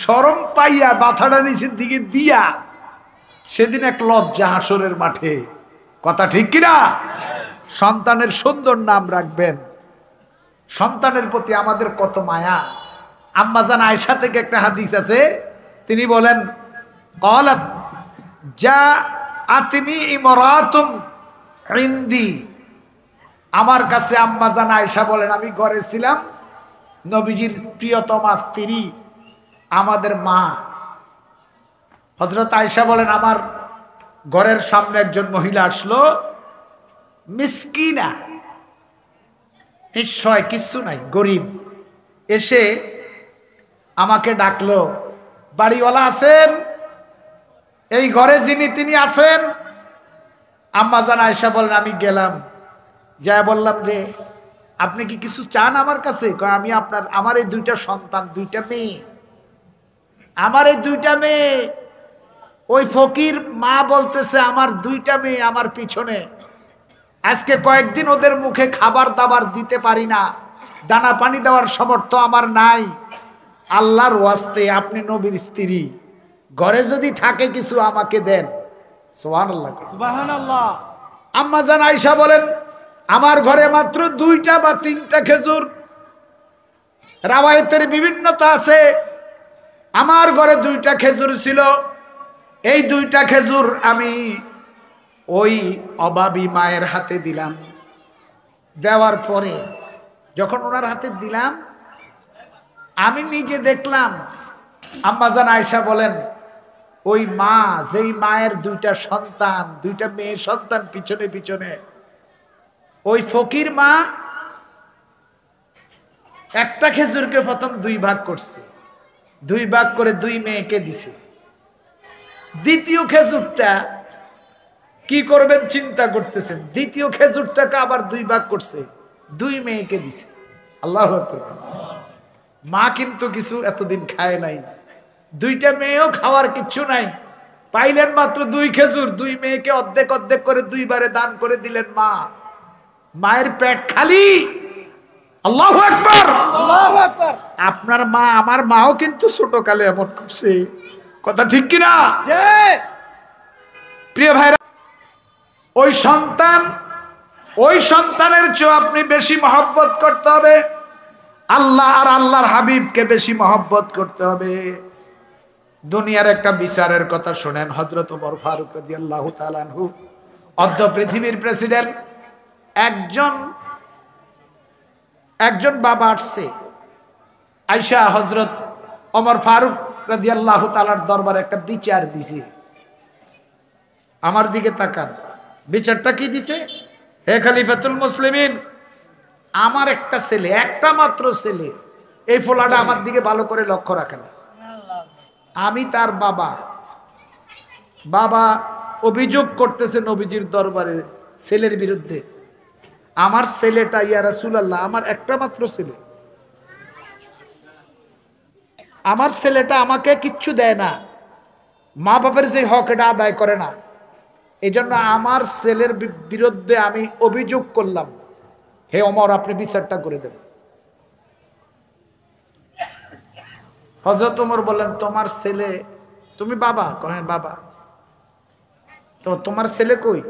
শরম পাইয়া মাথাটা নিচের দিকে দিয়া, সেদিন এক লজ্জা হাসরের মাঠে, কথা ঠিক কিনা? সন্তানের সুন্দর নাম রাখবেন। সন্তানের প্রতি আমাদের কত মায়া। আম্মাজান আয়েশা থেকে একটা হাদিস আছে, তিনি বলেন ক্বালাত জাআতনি ইমরাতুন ইনদি, আমার কাছে আম্মাজান আয়েশা বলেন আমি ঘরে ছিলাম, নবীজির প্রিয়তমা স্ত্রী আমাদের মা হযরত আয়েশা বলেন আমার ঘরের সামনে একজন মহিলা আসলো, মিসকিনা, নিশ্চয় কিচ্ছু নাই, গরিব, এসে আমাকে ডাকলো, বাড়িওয়ালা আছেন? এই ঘরে যিনি তিনি আছেন? আম্মাজান আয়েশা বলেন আমি গেলাম, যা বললাম যে আপনি কি কিছু চান আমার কাছে? কারণ আমি আমার এই দুইটা সন্তান, দুইটা মেয়ে, আমার এই দুইটা মেয়ে, ওই ফকির মা বলতেছে আমার দুইটা মেয়ে আমার পিছনে, আজকে কয়েকদিন ওদের মুখে খাবার দাবার দিতে পারি না, দানা পানি দেওয়ার সামর্থ্য আমার নাই, আল্লাহর ওয়াস্তে আপনি নবীর স্ত্রী, ঘরে যদি থাকে কিছু আমাকে দেন। সুবহানাল্লাহ, সুবহানাল্লাহ। আম্মাজান আয়েশা বলেন আমার ঘরে মাত্র 2টা বা 3টা খেজুর, রাওয়ায়েতের বিভিন্নতা আছে। আমার ঘরে 2টা খেজুর ছিল, এই 2টা খেজুর আমি ওই অভাবী মায়ের হাতে দিলাম। দেওয়ার পরে যখন ওনার হাতে দিলাম, আমি নিজে দেখলাম, আম্মাজান আয়েশা বলেন, ওই মা, যেই মায়ের 2টা সন্তান, 2টা মেয়ে সন্তান পিছনে পিছনে, ওই ফকির মা একটা খেজুরকে প্রথম 2 ভাগ করছে, 2 ভাগ করে 2 মেয়েকে দিছে। দ্বিতীয় খেজুরটা কি করবেন চিন্তা করতেছেন, দ্বিতীয় খেজুরটাকে আবার 2 ভাগ করছে, 2 মেয়েকে দিছে। আল্লাহু আকবার। মা কিন্তু কিছু এতদিন খায় নাই, 2টা মেয়েও খাওয়ার কিছু নাই, পাইলেন মাত্র 2 খেজুর, 2 মেয়েকে অর্ধেক অর্ধেক করে 2 বারে দান করে দিলেন মা। মায়ের পেট খালি। আল্লাহু আকবার, আল্লাহু আকবার। আপনার মা, আমার মাও কিন্তু ছোট কালে এমন করছে, কথা ঠিক কিনা? প্রিয় ভাইরা, ওই সন্তান, ওই সন্তানের চেয়ে আপনি বেশি মহব্বত করতে হবে, আল্লাহ আর আল্লাহর হাবিবকে বেশি মহব্বত করতে হবে। দুনিয়ার একটা বিচারের কথা শুনেন। হযরত ওমর ফারুক রাদিয়াল্লাহু তাআলা আনহু, অদ্য পৃথিবীর প্রেসিডেন্ট, একজন বাবা আসছে, আয়েশা হযরত ওমর ফারুক রাদিয়াল্লাহু তাআলার দরবারে একটা বিচার দিছে। আমার দিকে তাকান, বিচারটা কি দিছে? হে খলিফাতুল মুসলিমিন, আমার একটা ছেলে, একটা মাত্র ছেলে, এই ফোলাটা আমার দিকে ভালো করে লক্ষ্য রাখে না। আমি তার বাবা, বাবা অভিযোগ করতেছে নবীজির দরবারে ছেলের বিরুদ্ধে, আমার ছেলেটা, ইয়া রাসূলুল্লাহ, আমার একটা মাত্র ছেলে, আমার ছেলেটা আমাকে কিচ্ছু দেয় না, মা বাবার যে হক এটা আদায় করে না, এই জন্য আমার ছেলের বিরুদ্ধে আমি অভিযোগ করলাম। হে ওমর, আপনি বিচারটা করে দেন। হযরত ওমর বললেন, তোমার ছেলে, তুমি বাবা? কহেন বাবা। তো তোমার ছেলে কই?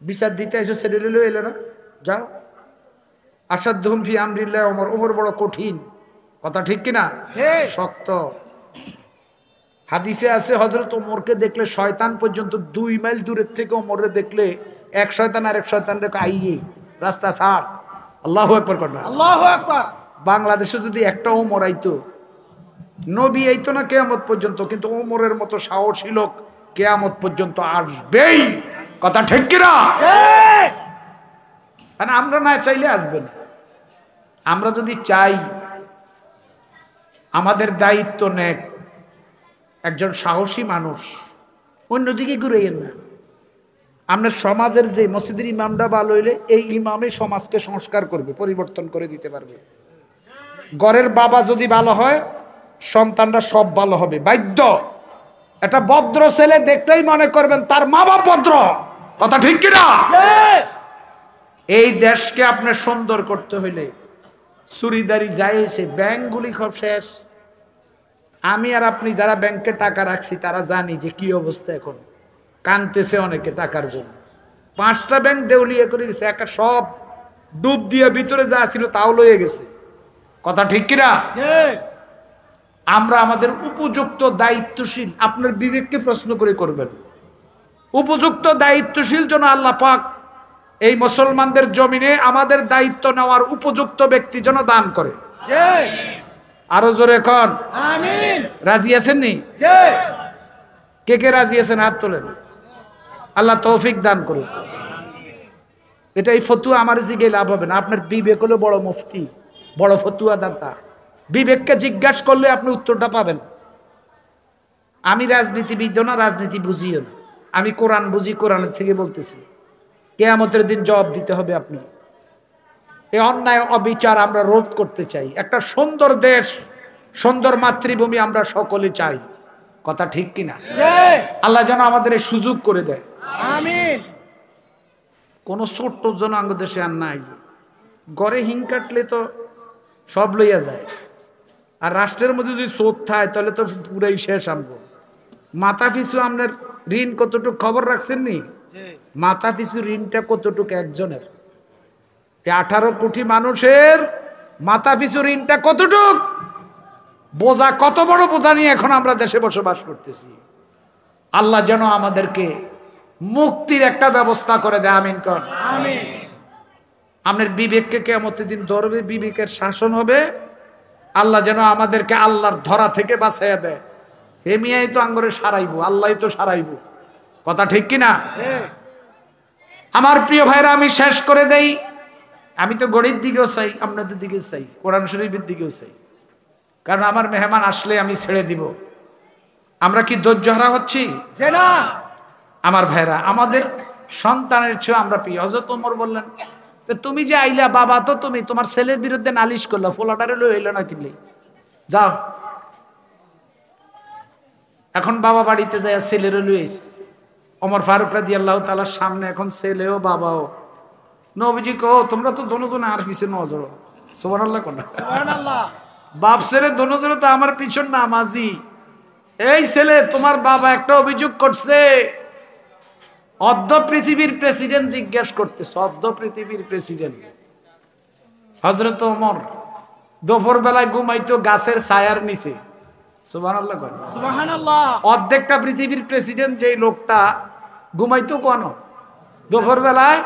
বিচার দিতে এসো, ছেলে লইলো এলো না, যাও। আসাদুহুম ফি আমরিল্লাহ ওমর, ওমর বড় কঠিন, কথা ঠিক কিনা? শক্ত। হাদিসে আছে হযরত ওমরকে দেখলে শয়তান পর্যন্ত 2 মাইল দূরের থেকে ওমরে দেখলে এক শয়তান আর এক শয়তানরে আইয়ে রাস্তা ছাড়। আল্লাহু আকবার করনা, আল্লাহু আকবার। বাংলাদেশে যদি একটা ওমর আইতো, নবী আইতো না কিয়ামত পর্যন্ত, কিন্তু ওমরের মতো সাহসী লোক কিয়ামত পর্যন্ত আসবেই, কথা ঠিক কিনা? মানে আমরা না চাইলে আসবে না। আমরা যদি চাই, আমাদের দায়িত্ব নেক, একজন সাহসী মানুষ, অন্যদিকে ঘুরাইয়েন না। আপনার সমাজের যে মসজিদের ইমামটা ভালো হইলে, এই ইমামে সমাজকে সংস্কার করবে, পরিবর্তন করে দিতে পারবে। ঘরের বাবা যদি ভালো হয়, সন্তানরা সব ভালো হবে বাধ্য। একটা ভদ্র ছেলে দেখলেই মনে করবেন তার মা বাপ ভদ্র, কথা ঠিক কিনা? এই দেশকে আপনার সুন্দর করতে হইলে চুরিদারি যাই হয়েছে, ব্যাংকগুলি সব শেষ। আমি আর আপনি যারা ব্যাংকে টাকা রাখছি তারা জানি যে কি অবস্থা এখন, কানতেছে অনেকে টাকার জন্য। 5টা ব্যাংক দেউলিয়া করে গেছে, একটা সব ডুব দিয়ে ভিতরে যা ছিল তাও লয়ে গেছে, কথা ঠিক কিনা? আমরা আমাদের উপযুক্ত দায়িত্বশীল, আপনার বিবেককে প্রশ্ন করে করবেন, উপযুক্ত দায়িত্বশীল যেন আল্লাহ পাক এই মুসলমানদের জমিনে আমাদের দায়িত্ব নেওয়ার উপযুক্ত ব্যক্তি যেন দান করে। আরো জোরে কন আমিন। রাজি আছেন নি? কে কে রাজি আছেন হাত তোলেন। আল্লাহ তৌফিক দান করুন। এটা এই ফতুয়া আমার জিগে লাভ হবে না, আপনার বিবেক হলো বড় মুফতি, বড় ফতুয়া দাতা। বিবেককে জিজ্ঞাসা করলে আপনি উত্তরটা পাবেন। আমি রাজনীতিবিদ না, রাজনীতি বুঝিও না, আমি কোরআন বুঝি, কোরআনের থেকে বলতেছি। কিয়ামতের দিন জবাব দিতে হবে আপনি। এই অন্যায় অবিচার আমরা রোধ করতে চাই। একটা সুন্দর দেশ, সুন্দর মাতৃভূমি আমরা সকলে চাই, কথা ঠিক কিনা? আল্লাহ যেন আমাদের এই সুযোগ করে দেয়, আমিন। কোন ছোট্ট জন আঙ্গ দেশে আর নাই। গড়ে হিং কাটলে তো সব লইয়া যায়, আর রাষ্ট্রের মধ্যে যদি চোর থাকে তাহলে তো পুরাই শেষ। আমগো মাথা পিছু আপনার ঋণ কতটুকু খবর রাখছেন নি? মাথা পিছু ঋণটা কতটুকু একজনের? 18 কোটি মানুষের মাথা পিছু ঋণটা কতটুক, বোঝা কত বড় বোঝা নিয়ে এখন আমরা দেশে বসবাস করতেছি। আল্লাহ যেন আমাদেরকে মুক্তির একটা ব্যবস্থা করে দেয়, আমিন কর। আমিন। আমাদের বিবেককে কিয়ামতের দিন ধরবে, বিবেকের শাসন হবে। আল্লাহ যেন আমাদেরকে আল্লাহর ধরা থেকে বাঁচাইয়া দেয়। হেমিয়াই তো আঙ্গরে সারাইবো, আল্লাহ তো সারাইবো, কথা ঠিক কিনা? আমার প্রিয় ভাইরা, আমি শেষ করে দেই। আমি তো গড়ির দিকেও চাই, আপনাদের দিকে চাই, কোরআন শরীফের দিকেও চাই, কারণ আমার মেহমান আসলে আমি ছেড়ে দিব। আমরা কি ধৈর্য হারা হচ্ছি? না। আমার ভাইরা, আমাদের সন্তানের চেয়ে আমরা প্রিয়। হযরত ওমর বললেন, তুমি যে আইলা বাবা, তো তুমি তোমার ছেলের বিরুদ্ধে নালিশ করলা, ফোলাটারে লই আইলা না কিনলে, যাও। এখন বাবা বাড়িতে যায়, ছেলেরও লইস। ওমর ফারুক রাদিয়াল্লাহু তাআলার সামনে এখন ছেলেও বাবাও। নবীজি কো, তোমরা তো দোনোজনে আর পিছে নজর, সুবহানাল্লাহ কোন সুবহানাল্লাহ। বাপ ছেলে দোনোজনে তো আমার পিছন নামাজি। এই ছেলে, তোমার বাবা একটা অভিযোগ করছে। অর্ধ পৃথিবীর প্রেসিডেন্ট জিজ্ঞেস করতেছে, অর্ধ পৃথিবীর প্রেসিডেন্ট। হযরত ওমর দুপুর বেলায় ঘুমাইতো গাছের ছায়ার নিচে, সুবহানাল্লাহ কোন সুবহানাল্লাহ। অর্ধেকটা পৃথিবীর প্রেসিডেন্ট যেই লোকটা ঘুমাইতো কোন দুপুর বেলায়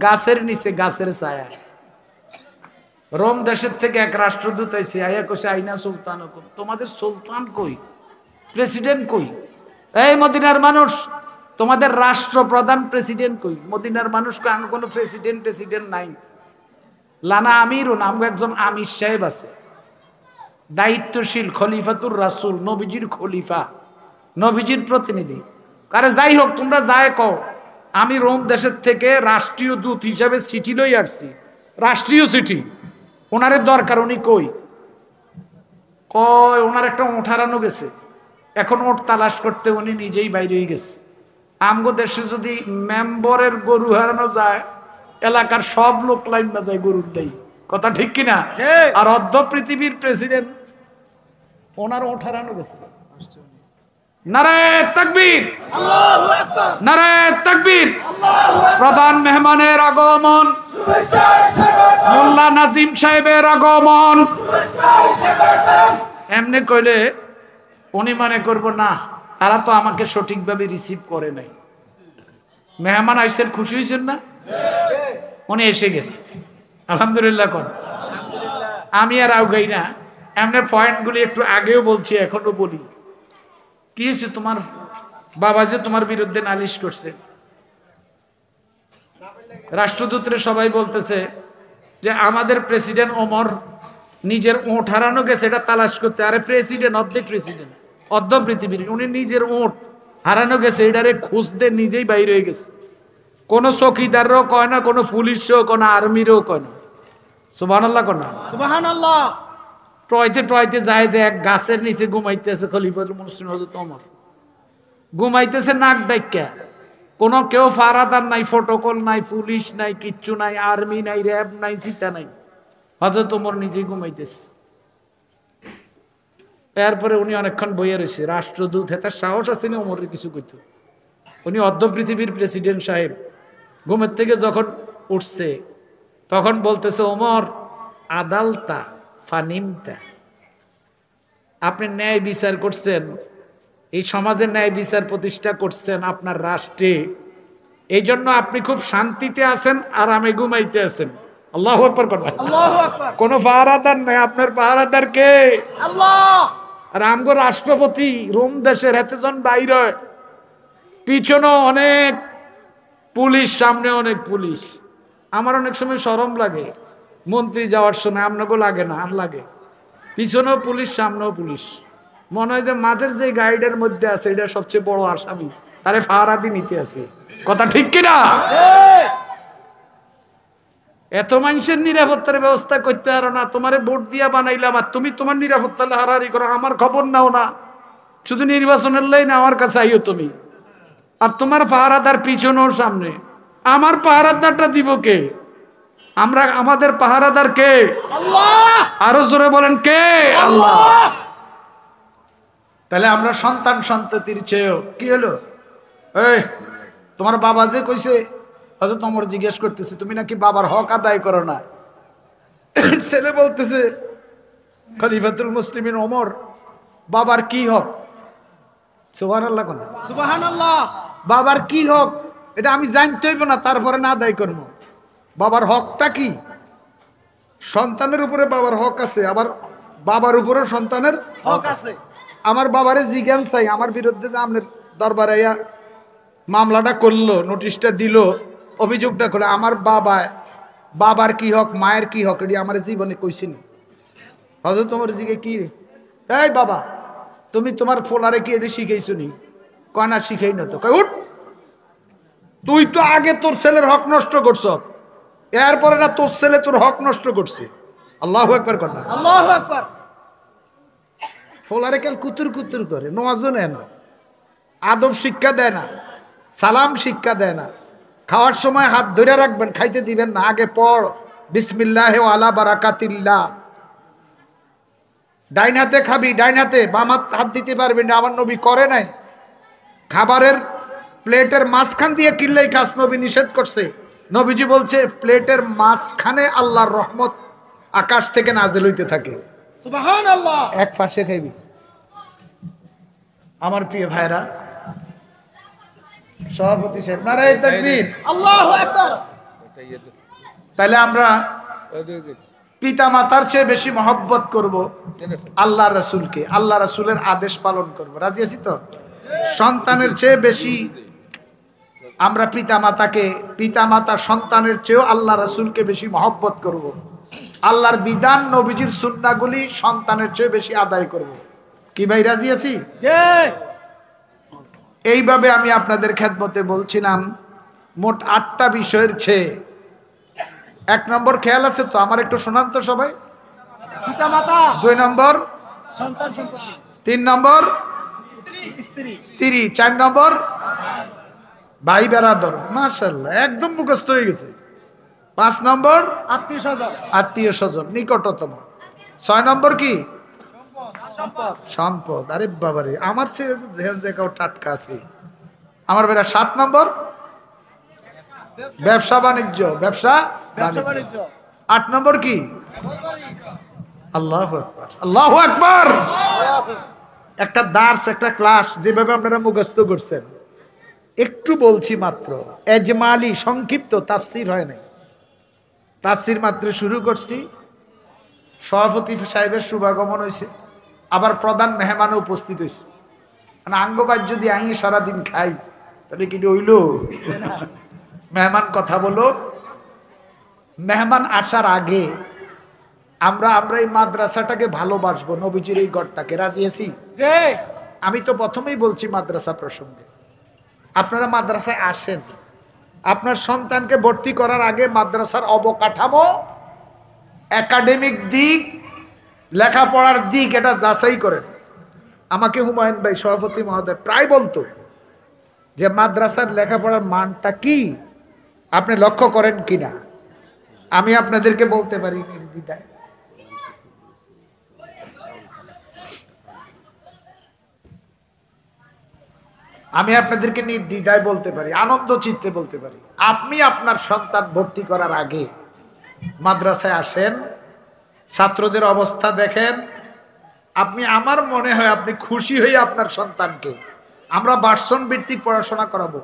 গাছের নিচে, গাছের ছায়ায়। রোম দেশের থেকে এক রাষ্ট্রদূত আইছে, আয়া কইছে, আইনা সুলতান, তোমাদের সুলতান কই, প্রেসিডেন্ট কই? এই মদিনার মানুষ, তোমাদের রাষ্ট্রপ্রধান প্রেসিডেন্ট কই? মদিনার মানুষ কই, আঙ্গ কোনো প্রেসিডেন্ট নাই। লানা আমিরুন, আমগো একজন আমির সাহেব আছে, দায়িত্বশীল, খলিফাতুর রাসূল, নবীজির খলিফা, নবীজির প্রতিনিধি। আরে যাই হোক, তোমরা যায় কও, আমি রোম দেশের থেকে রাষ্ট্রীয় দূত হিসাবে চিঠি লই আসছি, রাষ্ট্রীয় চিঠি। ওনারে দরকার, উনি কই? কয় ওনার একটা ওঠ হারানো গেছে, এখন ওঠ তালাশ করতে উনি নিজেই বাইরে হয়ে গেছে। আমগো দেশে যদি মেম্বরের গরু হারানো যায়, এলাকার সব লোক লাইন না যায় গরুর নেই, কথা ঠিক কিনা? আর অর্ধ পৃথিবীর প্রেসিডেন্ট, ওনার ওঠ হারানো গেছে। নারায়ে তাকবীর, আল্লাহু আকবার। নারায়ে তাকবীর। প্রধান মেহমানের আগমন, মোল্লা নাজিম সাহেবের আগমন। এমনি কইলে উনি মনে করব, না তারা তো আমাকে সঠিকভাবে রিসিভ করে নাই। মেহমান আইসেন, খুশি হয়েছেন না? উনি এসে গেছে, আলহামদুলিল্লাহ কোন। আমি আর আউগাই না, এমনি পয়েন্টগুলি একটু আগেও বলছি, এখনো বলি। কি হয়েছে তোমার বাবা যে তোমার বিরুদ্ধে নালিশ করছে? রাষ্ট্রদূতরে সবাই বলতেছে যে আমাদের প্রেসিডেন্ট ওমর নিজের ওঠ হারানো গেছে, এটা তালাশ করতে। আরে প্রেসিডেন্ট, অর্ধেক প্রেসিডেন্ট, অর্ধ পৃথিবীর, উনি নিজের ওঠ হারানো গেছে, এটারে খুঁজতে নিজেই বাইরে হয়ে গেছে। কোনো চৌকিদারও কয় না, কোনো পুলিশও, কোনো আর্মিরও কয় না। সুবহানাল্লাহ কোন সুবহানাল্লাহ। টয়তে যায় যে এক গাছের নিচে ঘুমাইতেছে খলিফাতুল মুসলিমিন হযরত ওমর, ঘুমাইতেছে নাক ডাইক্কা। কোনো কেউ ফারাদার নাই, প্রটোকল নাই, পুলিশ নাই, কিচ্ছু নাই, আর্মি নাই, র্যাব নাই, চিতা নাই। হযরত ওমর নিজেই ঘুমাইতেছে। এরপরে উনি অনেকক্ষণ বইয়ে রয়েছে। রাষ্ট্রদূত হেতার সাহস আছে না ওমরের কিছু কইতো? উনি অর্ধ পৃথিবীর প্রেসিডেন্ট সাহেব ঘুমের থেকে যখন উঠছে, তখন বলতেছে, ওমর আদালতা ফানিমতা, আপনি ন্যায় বিচার করছেন, এই সমাজে ন্যায় বিচার প্রতিষ্ঠা করছেন আপনার রাষ্ট্রে, এই জন্য আপনি খুব শান্তিতে আছেন, আরামে ঘুমাইতে আছেন। আল্লাহু আকবার করবেন। আল্লাহু আকবার। কোন পাহারাদার নাই, আপনার পাহারাদার কে? আল্লাহ। আর আমগো রাষ্ট্রপতি রোম দেশের এতজন বাইরে, পিছনে অনেক পুলিশ, সামনে অনেক পুলিশ। আমার অনেক সময় শরম লাগে, মন্ত্রী যাওয়ার সময় আপনাকেও লাগে না? আর লাগে, পিছনেও পুলিশ, সামনেও পুলিশ। মনে হয় যে মাঝের যে গাইডের মধ্যে আছে এটা সবচেয়ে বড় আসামি, তারে ফাহারাদি নিতে আছে, কথা ঠিক কিনা? এত মানুষের নিরাপত্তার ব্যবস্থা করতে পারো না, তোমারে ভোট দিয়া বানাইলাম, আর তুমি তোমার নিরাপত্তা হারাহারি করো, আমার খবর নাও না, শুধু নির্বাচনের লাইন আমার কাছে আইও তুমি। আর তোমার পাহারাদার পিছনেও সামনে, আমার পাহারাদারটা দিব কে? আমরা, আমাদের পাহারাদার কে? আল্লাহ। আরো জোরে বলেন কে? আল্লাহ। তাহলে আমরা সন্তান সন্ততির চেয়েও কি হলো? এই তোমার বাবা যে কইছে, হয়তো তোমার জিজ্ঞেস করতেছে, তুমি নাকি বাবার হক আদায় করো না। ছেলে বলতেছে খলিফাতুল মুসলিমিন ওমর, বাবার কি হক? সুবহানাল্লাহ কোন সুবহানাল্লাহ। বাবার কি হক এটা আমি জানতে হইব না, তারপরে না আদায় করবো। বাবার হকটা কি? সন্তানের উপরে বাবার হক আছে, আবার বাবার উপরে সন্তানের হক আছে। আমার বাবারে জিজ্ঞান চাই, আমার বিরুদ্ধে যে আপনার দরবারে মামলাটা করলো, নোটিশটা দিল, অভিযোগটা করলো, আমার বাবার কি হক, মায়ের কি হক, এটি আমার জীবনে কইছিনি। হয়তো তোমার জিগে কি রে, এই বাবা তুমি তোমার ফোলারে কি এটি শিখাইছো নি? কয় না শিখাই না তো। কয় উঠ, তুই তো আগে তোর ছেলের হক নষ্ট করছ, এরপরে না তোর ছেলে তোর হক নষ্ট করছে। আল্লাহু আকবার কর না। আল্লাহু আকবার। ফোলারে কাল কুতুর কুতুর করে, নওয়াজও নেয় না, আদব শিক্ষা দেয় না, সালাম শিক্ষা দেয় না। খাওয়ার সময় হাত ধরে রাখবেন, খাইতে দিবেন না, আগে পড় বিসমিল্লাহ আলা বারাকাতিল্লাহ। ডাইন হাতে খাবি, ডাইন হাতে, বাম হাত দিতে পারবি না, আমার নবী করে নাই। খাবারের প্লেটের মাঝখান দিয়ে কিল্লাই খাস, নবী নিষেধ করছে। নবীজি বলছে প্লেটের মাঝখানে আল্লাহর রহমত আকাশ থেকে নাজিল হইতে থাকে। সুবহানাল্লাহ। এক পাশে খাইবি। আমার প্রিয় ভাইরা, সভাপতি সাহেব নারায়ে তাকবীর। আল্লাহু আকবার। তাহলে আমরা পিতা মাতার চেয়ে বেশি মহব্বত করব আল্লাহ রাসূলকে, আল্লাহ রাসূলের আদেশ পালন করব। রাজি আছি তো? সন্তানের চেয়ে বেশি আমরা পিতা মাতা সন্তানের চেয়েও আল্লাহ রাসূলকে বেশি মহব্বত করব। আল্লাহর বিধান নবীজির সুন্নাহগুলি সন্তানের চেয়ে বেশি আদায় করব। কি ভাই রাজি আছি? এইভাবে আমি আপনাদের খেদমতে বলছিলাম মোট 8টা বিষয়ের চেয়ে। 1 নম্বর খেয়াল আছে তো? আমার একটু শোনান তো সবাই। পিতা মাতা। 2 নম্বর সন্তান সন্ততি। 3 নম্বর স্ত্রী। স্ত্রী। 4 নম্বর ভাই বেরাদর। মাশাআল্লাহ, একদম মুখস্থ হয়ে গেছে। 5 নম্বর আত্মীয় স্বজন। আত্মীয় স্বজন নিকটতম। 6 নম্বর কি? সম্পদ। সম্পদ। আরে বাবারে, আমার সে জেহেল জায়গাও টাটকা আছে। আমার বেরা 7 নম্বর ব্যবসা বাণিজ্য। ব্যবসা বাণিজ্য। 8 নম্বর কি? আল্লাহু আকবার, আল্লাহু আকবার। একটা দার্স, একটা ক্লাস যেভাবে আপনারা মুখস্থ করছেন, একটু বলছি মাত্র, এজমালি সংক্ষিপ্ত, তাফসির হয় নাই। তাফসির মাত্র শুরু করছি। সভাপতি সাহেবের শুভাগমন হয়েছে, আবার প্রধান মেহমান উপস্থিত হয়েছে। মানে আঙ্গবাজ যদি আই সারাদিন খাই তাহলে কি হইল? মেহমান কথা বলো। মেহমান আসার আগে আমরা এই মাদ্রাসাটাকে ভালোবাসবো, নবীজির এই গড়টাকে। রাজি আছি? আমি তো প্রথমেই বলছি মাদ্রাসা প্রসঙ্গে, আপনারা মাদ্রাসায় আসেন, আপনার সন্তানকে ভর্তি করার আগে মাদ্রাসার অবকাঠামো, একাডেমিক দিক, লেখাপড়ার দিক এটা যাচাই করেন। আমাকে হুমায়ুন ভাই সভাপতি মহোদয় প্রায় বলতো যে মাদ্রাসার লেখাপড়ার মানটা কি আপনি লক্ষ্য করেন কিনা। আমি আপনাদেরকে বলতে পারি নির্দ্বিধায়, আমি আপনাদেরকে নির্দ্বিধায় বলতে পারি, আনন্দ চিত্তে বলতে পারি, আপনি আপনার সন্তান ভর্তি করার আগে মাদ্রাসায় আসেন, ছাত্রদের অবস্থা দেখেন, আপনি, আমার মনে হয় আপনি খুশি হয়ে আপনার সন্তানকে, আমরা ভার্সন ভিত্তিক পড়াশোনা করাবো।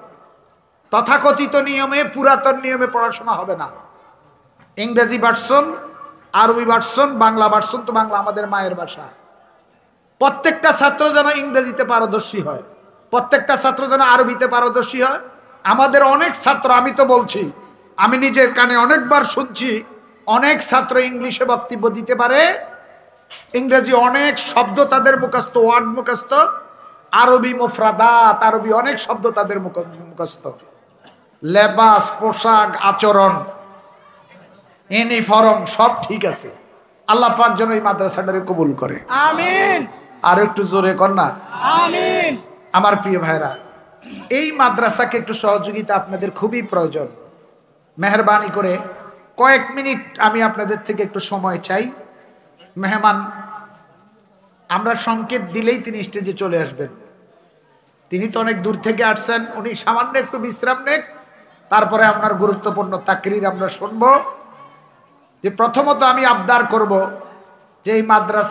তথাকথিত নিয়মে, পুরাতন নিয়মে পড়াশোনা হবে না। ইংরেজি ভার্সন, আরবি ভার্সন, বাংলা ভার্সন, তো বাংলা আমাদের মায়ের ভাষা। প্রত্যেকটা ছাত্র যেন ইংরেজিতে পারদর্শী হয়, প্রত্যেকটা ছাত্র যেন আরবিতে পারদর্শী হয়। আমাদের অনেক ছাত্র, আমি তো বলছি, আমি নিজের কানে অনেকবার শুনছি, অনেক ছাত্র ইংলিশে বক্তব্য দিতে পারে, ইংরেজি অনেক শব্দ তাদের মুখস্থ, ওয়ার্ড মুখস্থ, আরবি মুফরাদাত, আরবি অনেক শব্দ তাদের মুখস্থ, লেবাস, পোশাক, আচরণ, ইউনিফর্ম সব ঠিক আছে। আল্লাহ পাক যেন এই মাদ্রাসাটারে কবুল করে, আমিন। আর একটু জোরে কর না, আমিন। আমার প্রিয় ভাইরা, এই মাদ্রাসাকে একটু সহযোগিতা আপনাদের খুবই প্রয়োজন। মেহরবানি করে কয়েক মিনিট আমি আপনাদের থেকে একটু সময় চাই। মেহমান আমরা সংকেত দিলেই তিনি স্টেজে চলে আসবেন। তিনি তো অনেক দূর থেকে আসছেন, উনি সামান্য একটু বিশ্রাম নেন, তারপরে আপনার গুরুত্বপূর্ণ তাকরির আমরা শুনবো। যে প্রথমত আমি আবদার করব যে এই মাদ্রাসা